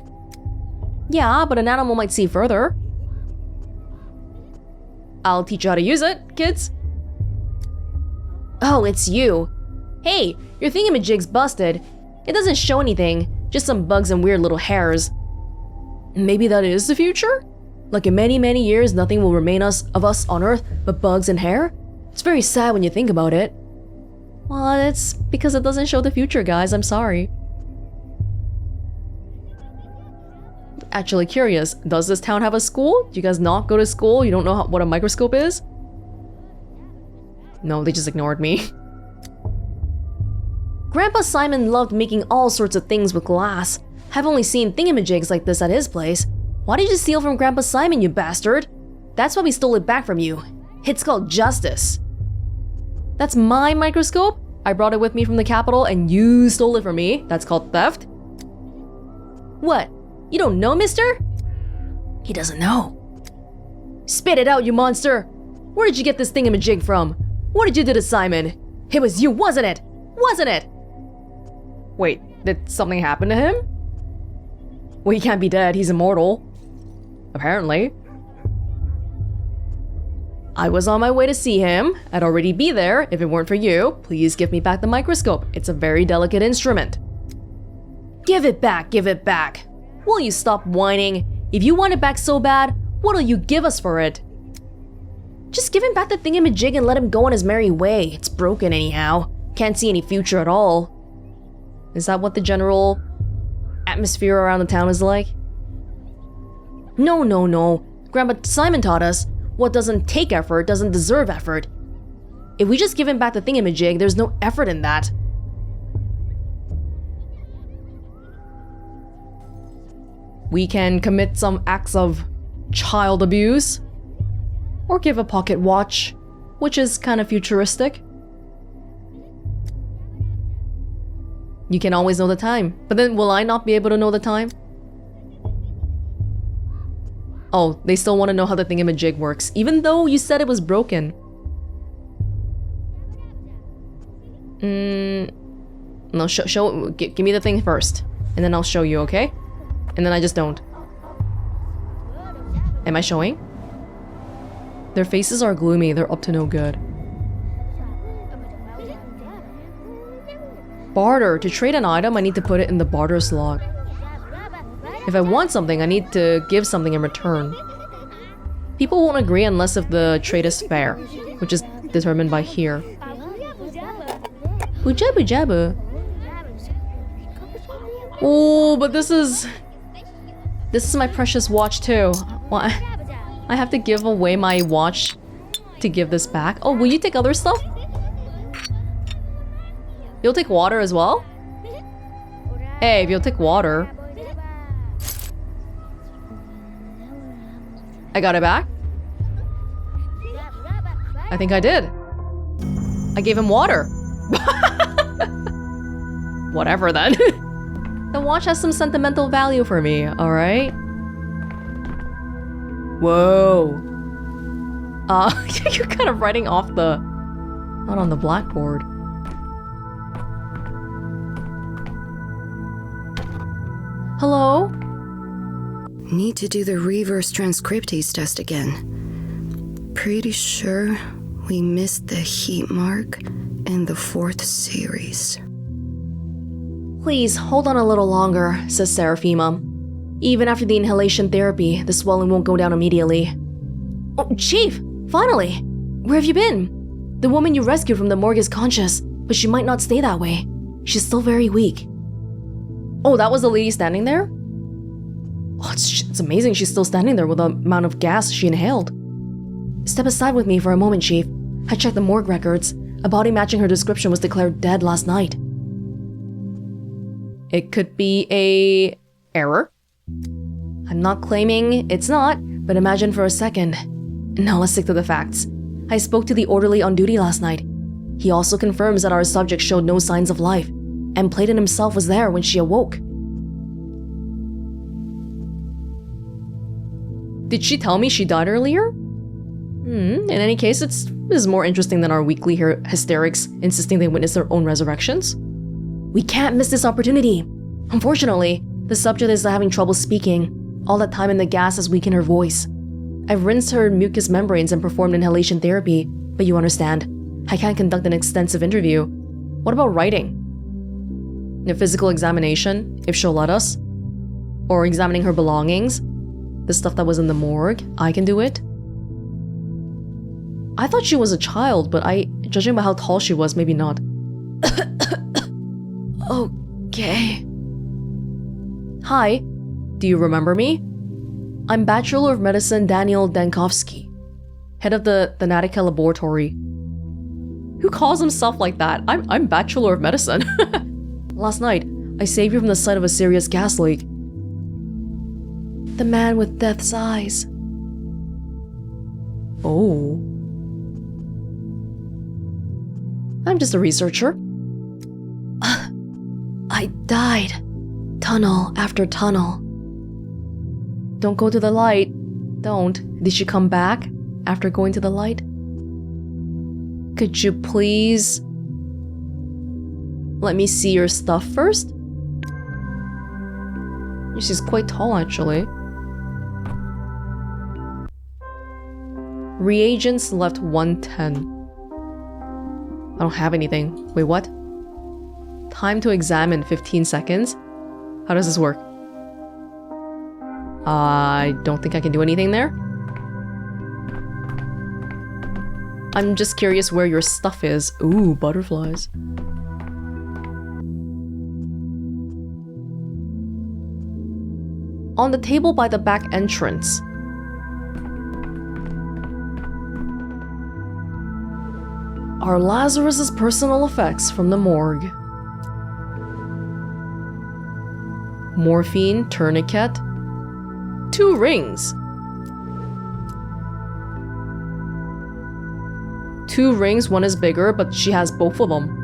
Yeah, but an animal might see further. I'll teach you how to use it, kids. Oh, it's you. Hey, your thingamajig's busted. It doesn't show anything, just some bugs and weird little hairs. Maybe that is the future? Like in many, many years, nothing will remain of us on Earth but bugs and hair? It's very sad when you think about it. Well, it's because it doesn't show the future, guys. I'm sorry. Actually curious, does this town have a school? Do you guys not go to school? You don't know what a microscope is? No, they just ignored me. Grandpa Simon loved making all sorts of things with glass. I've only seen thingamajigs like this at his place. Why did you steal from Grandpa Simon, you bastard? That's why we stole it back from you. It's called justice. That's my microscope? I brought it with me from the capital and you stole it from me. That's called theft? What? You don't know, mister? He doesn't know. Spit it out, you monster! Where did you get this thingamajig from? What did you do to Simon? It was you, wasn't it? Wasn't it? Wait, did something happen to him? Well, he can't be dead, he's immortal. Apparently. I was on my way to see him. I'd already be there. If it weren't for you, please give me back the microscope. It's a very delicate instrument. Give it back, give it back. Will you stop whining? If you want it back so bad, what'll you give us for it? Just give him back the thingamajig and let him go on his merry way. It's broken anyhow. Can't see any future at all. Is that what the general atmosphere around the town is like? No, no, no. Grandpa Simon taught us what doesn't take effort doesn't deserve effort. If we just give him back the thingamajig, there's no effort in that. We can commit some acts of child abuse, or give a pocket watch, which is kind of futuristic. You can always know the time, but then will I not be able to know the time? Oh, they still want to know how the thingamajig works, even though you said it was broken. No, give me the thing first, and then I'll show you, okay? And then I just don't. Am I showing? Their faces are gloomy, they're up to no good. Barter. To trade an item, I need to put it in the barter slot. If I want something, I need to give something in return. People won't agree unless if the trade is fair, which is determined by here. Bujabu jabu. Oh, but this is my precious watch too. Well, I have to give away my watch to give this back. Oh, will you take other stuff? You'll take water as well? Hey, if you'll take water. I got it back? I think I did. I gave him water. Whatever then. The watch has some sentimental value for me, alright? Whoa. You're kind of writing off the Not on the blackboard. Hello? Need to do the reverse transcriptase test again. Pretty sure we missed the heat mark in the 4th series. Please, hold on a little longer, says Seraphima. Even after the inhalation therapy, the swelling won't go down immediately. Oh, Chief! Finally! Where have you been? The woman you rescued from the morgue is conscious, but she might not stay that way. She's still very weak. Oh, that was the lady standing there? Oh, it's amazing she's still standing there with the amount of gas she inhaled. Step aside with me for a moment, Chief. I checked the morgue records. A body matching her description was declared dead last night. It could be a error. I'm not claiming it's not, but imagine for a second. Now let's stick to the facts. I spoke to the orderly on duty last night. He also confirms that our subject showed no signs of life, and Platon himself was there when she awoke. Did she tell me she died earlier? In any case, this is more interesting than our weekly hysterics insisting they witness their own resurrections. We can't miss this opportunity. Unfortunately, the subject is having trouble speaking. All that time in the gas has weakened her voice. I've rinsed her mucous membranes and performed inhalation therapy, but you understand, I can't conduct an extensive interview. What about writing? A physical examination, if she'll let us? Or examining her belongings? The stuff that was in the morgue? I can do it? I thought she was a child, but judging by how tall she was, maybe not. Okay. Hi, do you remember me? I'm Bachelor of Medicine Daniil Dankovsky, head of the Thanatica Laboratory. Who calls himself like that? I'm Bachelor of Medicine. Last night, I saved you from the site of a serious gas leak. The man with death's eyes. Oh. I'm just a researcher. I died. Tunnel after tunnel. Don't go to the light. Don't. Did she come back after going to the light? Could you please let me see your stuff first? She's quite tall, actually. Reagents left 110. I don't have anything. Wait, what? Time to examine 15 seconds? How does this work? I don't think I can do anything there. I'm just curious where your stuff is. Ooh, butterflies. On the table by the back entrance. Are Lazarus's personal effects from the morgue. Morphine, tourniquet. 2 rings. 2 rings, one is bigger, but she has both of them.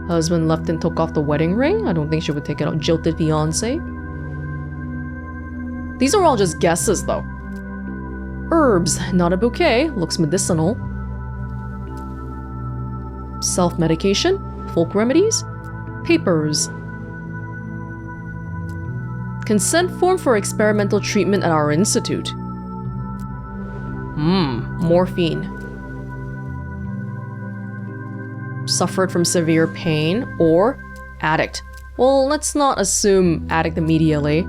Husband left and took off the wedding ring? I don't think she would take it out. Jilted fiance? These are all just guesses, though. Herbs, not a bouquet, looks medicinal. Self-medication, folk remedies, papers. Consent form for experimental treatment at our institute. Morphine. Suffered from severe pain or addict. Well, let's not assume addict immediately.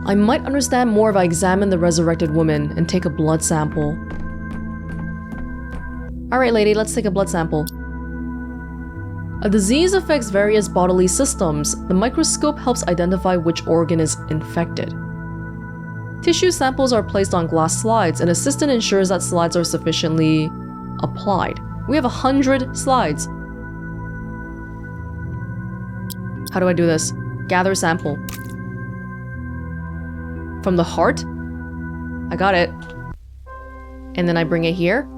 I might understand more if I examine the resurrected woman and take a blood sample. Alright, lady, let's take a blood sample. A disease affects various bodily systems. The microscope helps identify which organ is infected. Tissue samples are placed on glass slides. An assistant ensures that slides are sufficiently applied. We have 100 slides. How do I do this? Gather sample. From the heart? I got it. And then I bring it here.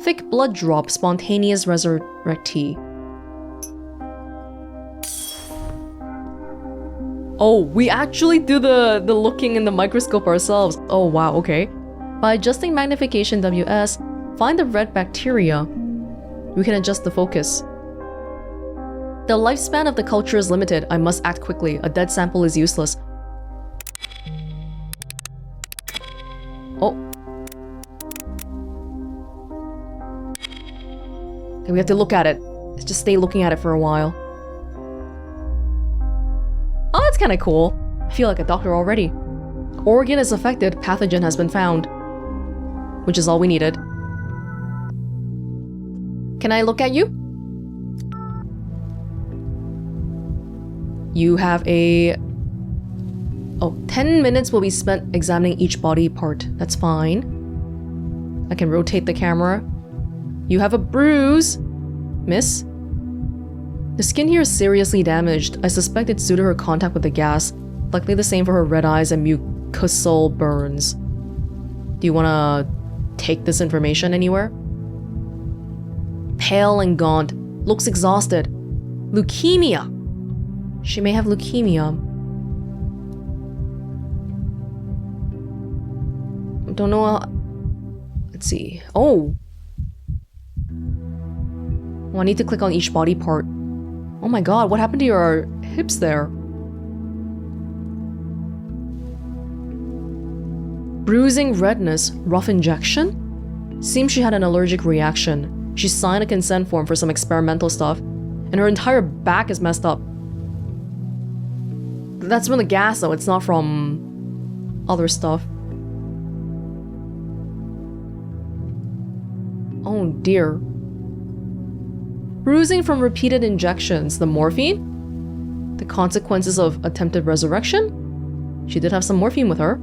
Thick blood drop, spontaneous resurrectee. Oh, we actually do the looking in the microscope ourselves. Oh wow, okay. By adjusting magnification WS, find the red bacteria. We can adjust the focus. The lifespan of the culture is limited. I must act quickly. A dead sample is useless. Oh. Okay, we have to look at it. Let's just stay looking at it for a while. Oh, that's kind of cool. I feel like a doctor already. Organ is affected. Pathogen has been found. Which is all we needed. Can I look at you? You have a... Oh, 10 minutes will be spent examining each body part. That's fine. I can rotate the camera. You have a bruise, miss. The skin here is seriously damaged. I suspect it's due to her contact with the gas. Likely the same for her red eyes and mucosal burns. Do you want to take this information anywhere? Pale and gaunt. Looks exhausted. Leukemia. She may have leukemia. Don't know. Let's see. Oh. Oh, I need to click on each body part. Oh my god, what happened to your hips there? Bruising, redness, rough injection? Seems she had an allergic reaction. She signed a consent form for some experimental stuff, and her entire back is messed up. That's from the gas though, it's not from other stuff. Oh dear. Bruising from repeated injections. The morphine? The consequences of attempted resurrection? She did have some morphine with her.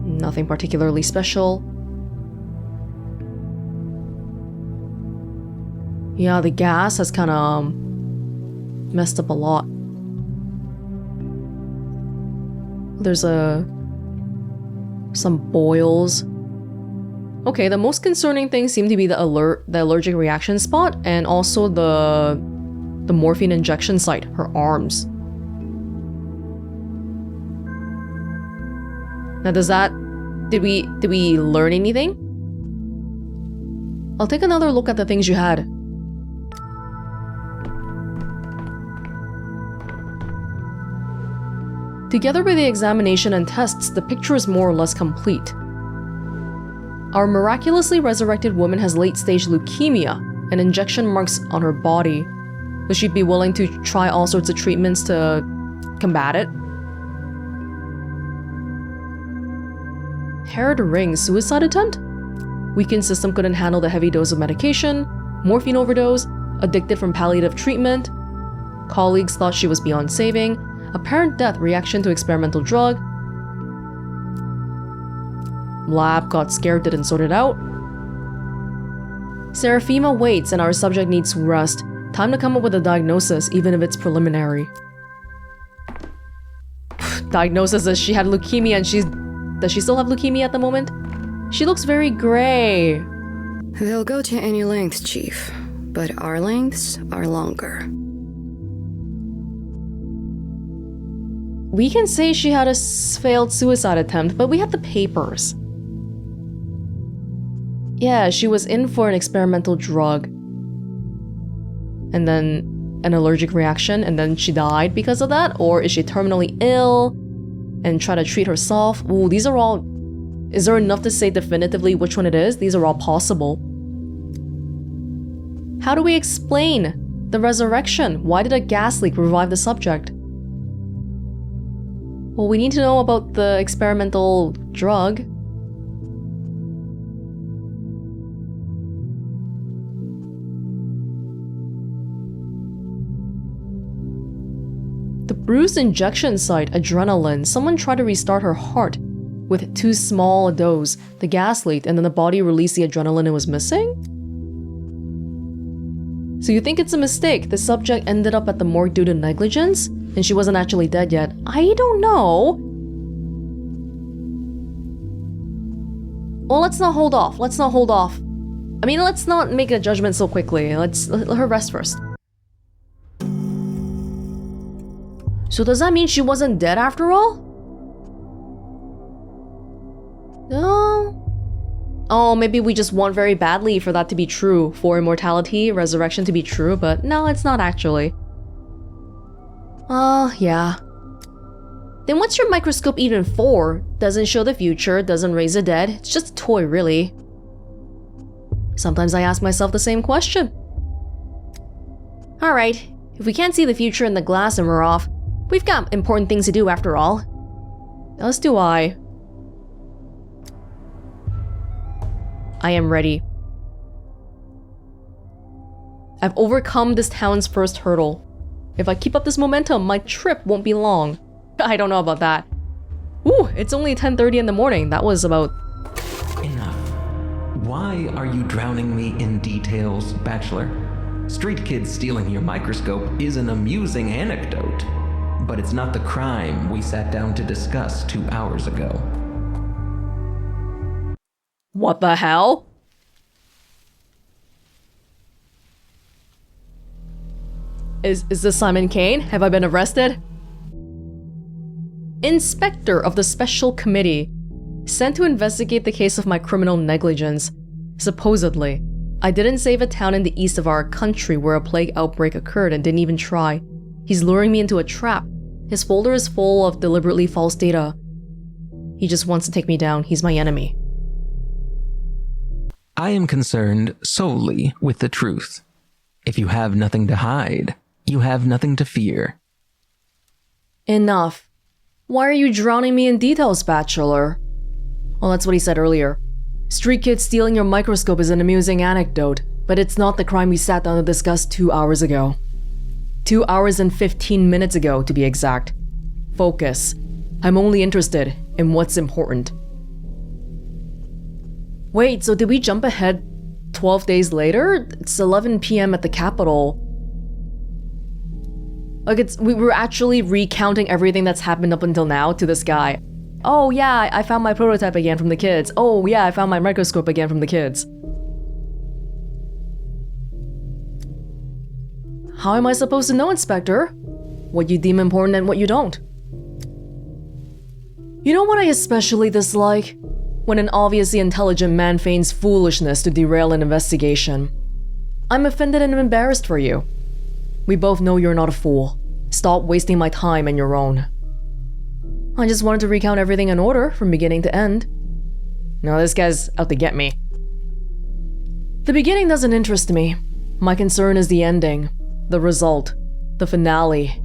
Nothing particularly special. Yeah, the gas has kind of messed up a lot. There's some boils. Okay, the most concerning thing seemed to be the allergic reaction spot and also the morphine injection site, her arms. Now did we learn anything? I'll take another look at the things you had. Together with the examination and tests, the picture is more or less complete. Our miraculously resurrected woman has late-stage leukemia and injection marks on her body. Would she be willing to try all sorts of treatments to combat it? Hair to ring, suicide attempt? Weakened system couldn't handle the heavy dose of medication, morphine overdose, addicted from palliative treatment. Colleagues thought she was beyond saving. Apparent death, reaction to experimental drug. Lab got scared, didn't sort it out. Seraphima waits and our subject needs rest. Time to come up with a diagnosis, even if it's preliminary. Diagnosis is she had leukemia and does she still have leukemia at the moment? She looks very gray. They'll go to any length, Chief, but our lengths are longer. We can say she had a failed suicide attempt, but we have the papers. Yeah, she was in for an experimental drug. And then an allergic reaction, and then she died because of that? Or is she terminally ill and try to treat herself? Ooh, these are all... Is there enough to say definitively which one it is? These are all possible. How do we explain the resurrection? Why did a gas leak revive the subject? Well, we need to know about the experimental drug. The bruised injection site, adrenaline. Someone tried to restart her heart with too small a dose. The gas leaked and then the body released the adrenaline it was missing? So you think it's a mistake? The subject ended up at the morgue due to negligence? And she wasn't actually dead yet. I don't know. Well, let's not hold off. I mean, let's not make a judgment so quickly. Let her rest first. So does that mean she wasn't dead after all? No. Oh, maybe we just want very badly for that to be true, for immortality, resurrection to be true, but no, it's not actually. Oh, yeah. Then what's your microscope even for? Doesn't show the future, doesn't raise the dead. It's just a toy, really. Sometimes I ask myself the same question. Alright, if we can't see the future in the glass and we're off, we've got important things to do after all. As do I. I am ready. I've overcome this town's first hurdle. If I keep up this momentum, my trip won't be long. I don't know about that. Ooh, it's only 10:30 in the morning. That was about... Enough. Why are you drowning me in details, Bachelor? Street kids stealing your microscope is an amusing anecdote, but it's not the crime we sat down to discuss 2 hours ago. What the hell? Is this Simon Kane? Have I been arrested? Inspector of the Special Committee, sent to investigate the case of my criminal negligence. Supposedly, I didn't save a town in the east of our country where a plague outbreak occurred and didn't even try. He's luring me into a trap. His folder is full of deliberately false data. He just wants to take me down. He's my enemy. I am concerned solely with the truth. If you have nothing to hide, you have nothing to fear. Enough. Why are you drowning me in details, Bachelor? Well, that's what he said earlier. Street kids stealing your microscope is an amusing anecdote, but it's not the crime we sat down to discuss 2 hours ago. 2 hours and 15 minutes ago, to be exact. Focus. I'm only interested in what's important. Wait, so did we jump ahead 12 days later? It's 11 p.m. at the Capitol. Like, we were actually recounting everything that's happened up until now to this guy. Oh yeah, I found my prototype again from the kids. Oh yeah, I found my microscope again from the kids. How am I supposed to know, Inspector? What you deem important and what you don't? You know what I especially dislike? When an obviously intelligent man feigns foolishness to derail an investigation. I'm offended and embarrassed for you. We both know you're not a fool. Stop wasting my time and your own. I just wanted to recount everything in order from beginning to end. No, this guy's out to get me. The beginning doesn't interest me. My concern is the ending, the result, the finale.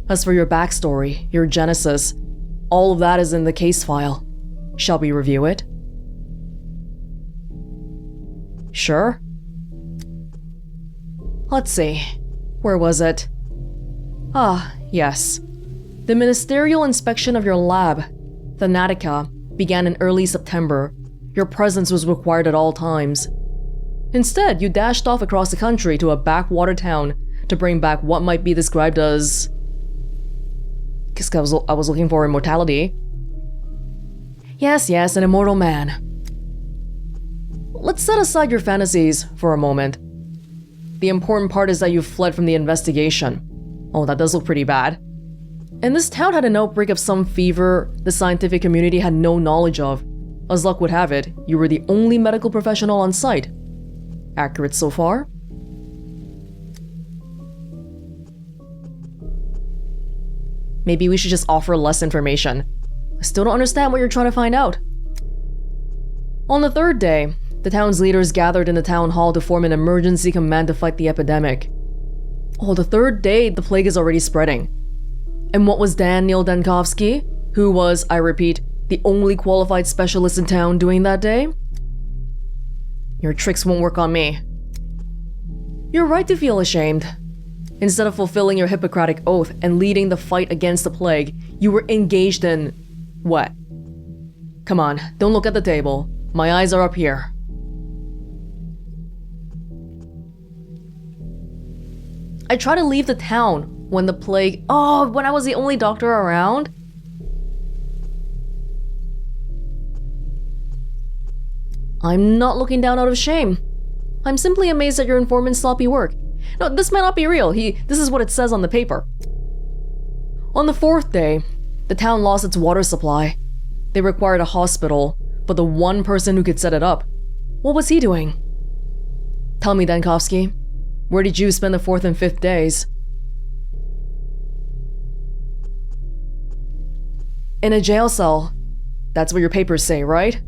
As for your backstory, your genesis, all of that is in the case file. Shall we review it? Sure. Let's see. Where was it? Ah, yes. The ministerial inspection of your lab, the Natica, began in early September. Your presence was required at all times. Instead, you dashed off across the country to a backwater town to bring back what might be described as... Because I was looking for immortality. Yes, an immortal man. Let's set aside your fantasies for a moment. The important part is that you fled from the investigation. Oh, that does look pretty bad. And this town had an outbreak of some fever the scientific community had no knowledge of. As luck would have it, you were the only medical professional on site. Accurate so far? Maybe we should just offer less information. I still don't understand what you're trying to find out. On the third day, the town's leaders gathered in the town hall to form an emergency command to fight the epidemic. Oh, the third day, the plague is already spreading. And what was Daniil Dankovsky, who was, I repeat, the only qualified specialist in town doing that day? Your tricks won't work on me. You're right to feel ashamed. Instead of fulfilling your Hippocratic oath and leading the fight against the plague, you were engaged in... what? Come on, don't look at the table. My eyes are up here. I tried to leave the town when the plague... Oh, when I was the only doctor around? I'm not looking down out of shame. I'm simply amazed at your informant's sloppy work. No, this might not be real. This is what it says on the paper. On the 4th day, the town lost its water supply. They required a hospital, but the one person who could set it up, what was he doing? Tell me, Dankovsky, where did you spend the 4th and 5th days? In a jail cell. That's what your papers say, right?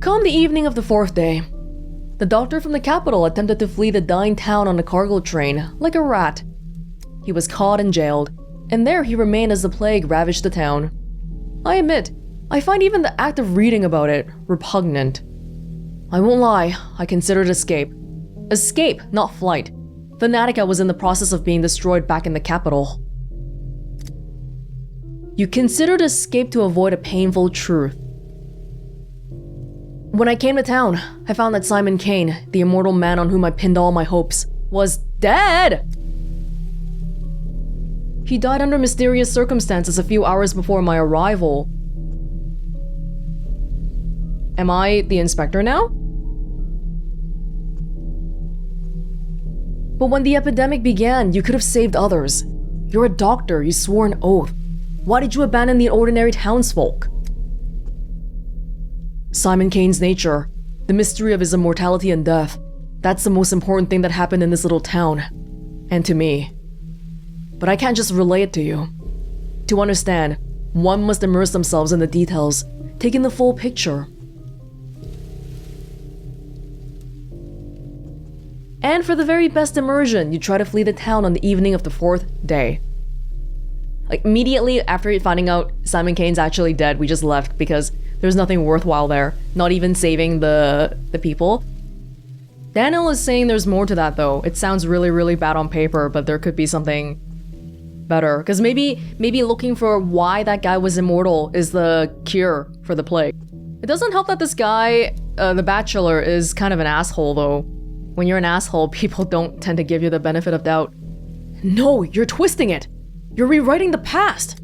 Come the evening of the 4th day, the doctor from the capital attempted to flee the dying town on a cargo train, like a rat. He was caught and jailed, and there he remained as the plague ravaged the town. I admit, I find even the act of reading about it repugnant. I won't lie, I considered escape. Escape, not flight. Fanatica was in the process of being destroyed back in the capital. You considered escape to avoid a painful truth. When I came to town, I found that Simon Kane, the immortal man on whom I pinned all my hopes, was dead! He died under mysterious circumstances a few hours before my arrival. Am I the inspector now? But when the epidemic began, you could have saved others. You're a doctor, you swore an oath. Why did you abandon the ordinary townsfolk? Simon Kane's nature, the mystery of his immortality and death, that's the most important thing that happened in this little town. And to me. But I can't just relay it to you. To understand, one must immerse themselves in the details, taking the full picture. And for the very best immersion, you try to flee the town on the evening of the 4th day. Like, immediately after finding out Simon Kane's actually dead, we just left because there's nothing worthwhile there. Not even saving the people. Daniil is saying there's more to that though. It sounds really, really bad on paper, but there could be something better. Because maybe looking for why that guy was immortal is the cure for the plague. It doesn't help that this guy, the Bachelor, is kind of an asshole though. When you're an asshole, people don't tend to give you the benefit of doubt. No, you're twisting it. You're rewriting the past.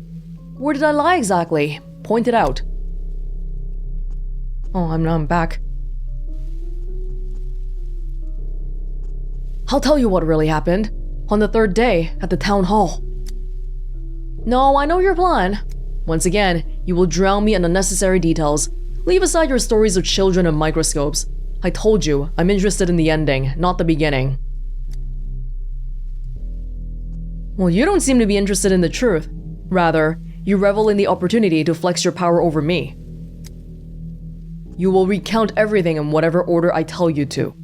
Where did I lie exactly? Point it out. Oh, I'm back. I'll tell you what really happened. On the 3rd day, at the town hall. No, I know your plan. Once again, you will drown me in unnecessary details. Leave aside your stories of children and microscopes. I told you, I'm interested in the ending, not the beginning. Well, you don't seem to be interested in the truth. Rather, you revel in the opportunity to flex your power over me. You will recount everything in whatever order I tell you to.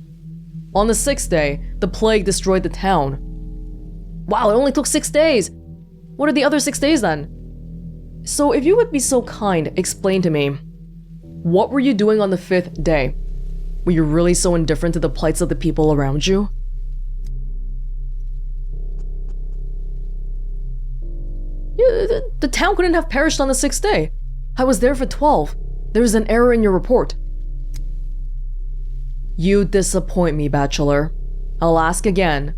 On the 6th day, the plague destroyed the town. Wow, it only took 6 days! What are the other 6 days then? So if you would be so kind, explain to me. What were you doing on the 5th day? Were you really so indifferent to the plights of the people around you? The town couldn't have perished on the 6th day. I was there for 12. There is an error in your report. You disappoint me, Bachelor. I'll ask again.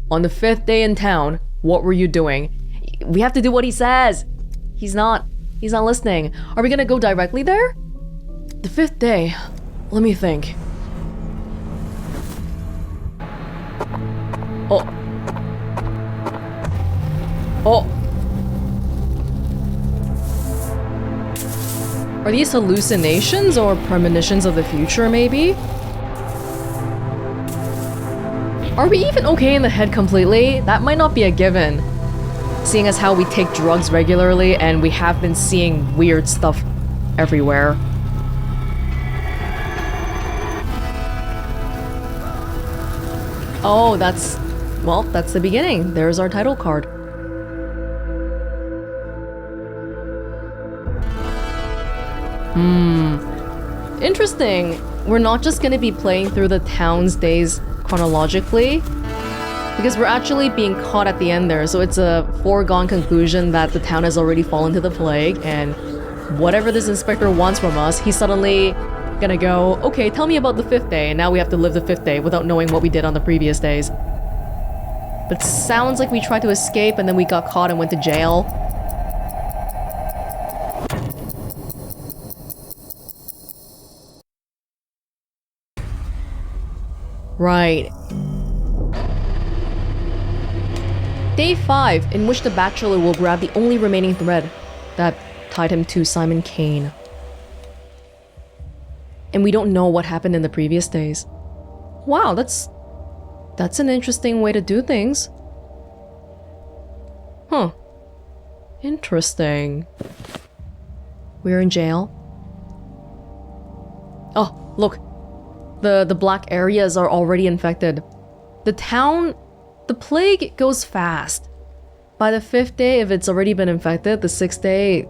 On the 5th day in town, what were you doing? We have to do what he says. He's not listening. Are we gonna go directly there? The 5th day. Let me think. Oh. Are these hallucinations or premonitions of the future, maybe? Are we even okay in the head completely? That might not be a given. Seeing as how we take drugs regularly and we have been seeing weird stuff everywhere. Oh, that's the beginning. There's our title card. Interesting. We're not just gonna be playing through the town's days chronologically, because we're actually being caught at the end there, so it's a foregone conclusion that the town has already fallen to the plague, and whatever this inspector wants from us, he's suddenly gonna go, okay, tell me about the 5th day, and now we have to live the 5th day without knowing what we did on the previous days. But sounds like we tried to escape and then we got caught and went to jail. Right. Day 5, in which the Bachelor will grab the only remaining thread that tied him to Simon Kane. And we don't know what happened in the previous days. Wow, that's an interesting way to do things. Huh. Interesting. We're in jail. Oh, look. The black areas are already infected. The plague goes fast. By the 5th day, if it's already been infected, the 6th day,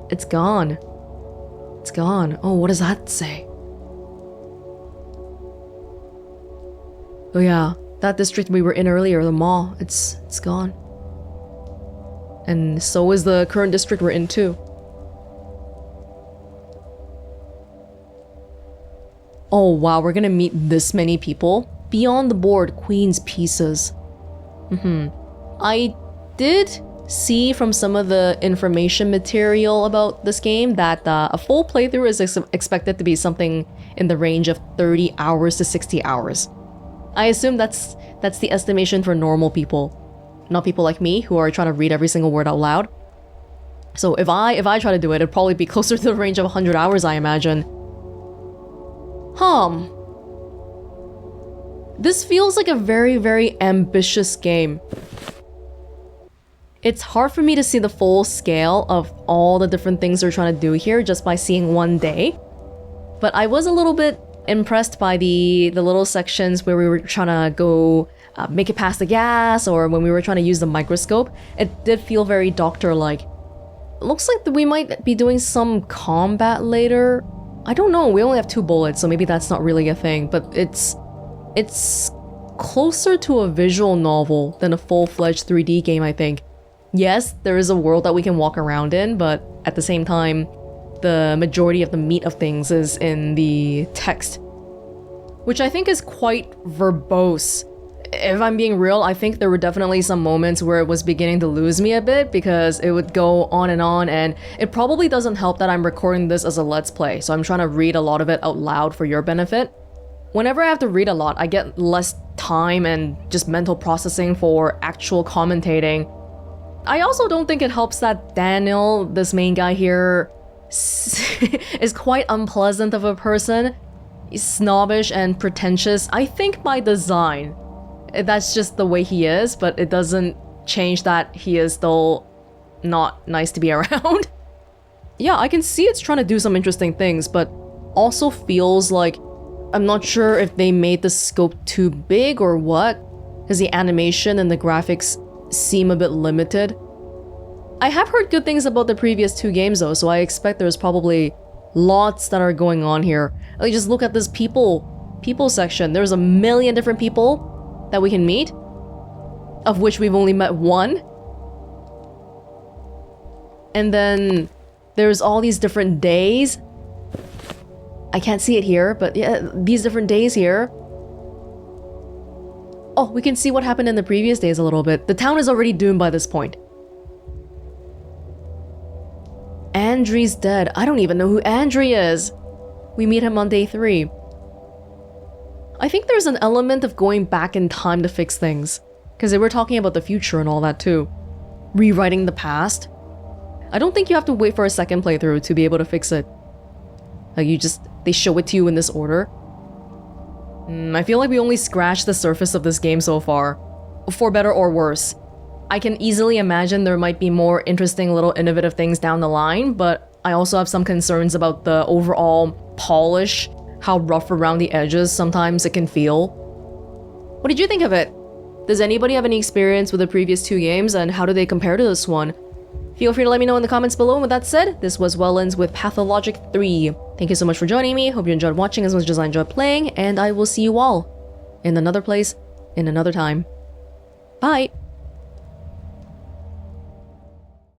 it's gone. It's gone. Oh, what does that say? Oh yeah, that district we were in earlier, the mall, it's gone. And so is the current district we're in too. Oh wow, we're gonna meet this many people. Beyond the board, Queen's pieces. I did see from some of the information material about this game that a full playthrough is expected to be something in the range of 30 hours to 60 hours. I assume that's the estimation for normal people, not people like me who are trying to read every single word out loud. So if I try to do it, it'd probably be closer to the range of 100 hours, I imagine. This feels like a very, very ambitious game. It's hard for me to see the full scale of all the different things they're trying to do here just by seeing one day. But I was a little bit impressed by the little sections where we were trying to go make it past the gas, or when we were trying to use the microscope. It did feel very doctor-like. Looks like we might be doing some combat later. I don't know, we only have 2 bullets, so maybe that's not really a thing, but it's closer to a visual novel than a full-fledged 3D game, I think. Yes, there is a world that we can walk around in, but at the same time, the majority of the meat of things is in the text, which I think is quite verbose. If I'm being real, I think there were definitely some moments where it was beginning to lose me a bit because it would go on, and it probably doesn't help that I'm recording this as a Let's Play, so I'm trying to read a lot of it out loud for your benefit. Whenever I have to read a lot, I get less time and just mental processing for actual commentating. I also don't think it helps that Daniil, this main guy here, is quite unpleasant of a person. He's snobbish and pretentious, I think by design. That's just the way he is, but it doesn't change that he is still not nice to be around. Yeah, I can see it's trying to do some interesting things, but also feels like I'm not sure if they made the scope too big or what, because the animation and the graphics seem a bit limited. I have heard good things about the previous 2 games though, so I expect there's probably lots that are going on here. Like, just look at this people section. There's a million different people that we can meet, of which we've only met 1. And then there's all these different days. I can't see it here, but yeah, these different days here. Oh, we can see what happened in the previous days a little bit. The town is already doomed by this point. Andri's dead. I don't even know who Andri is. We meet him on day 3. I think there's an element of going back in time to fix things, because they were talking about the future and all that too. Rewriting the past. I don't think you have to wait for a second playthrough to be able to fix it. Like, they show it to you in this order. I feel like we only scratched the surface of this game so far. For better or worse. I can easily imagine there might be more interesting little innovative things down the line, but I also have some concerns about the overall polish, how rough around the edges sometimes it can feel. What did you think of it? Does anybody have any experience with the previous 2 games, and how do they compare to this one? Feel free to let me know in the comments below, and with that said, this was Welonz with Pathologic 3. Thank you so much for joining me, hope you enjoyed watching as much as I enjoyed playing, and I will see you all in another place, in another time. Bye!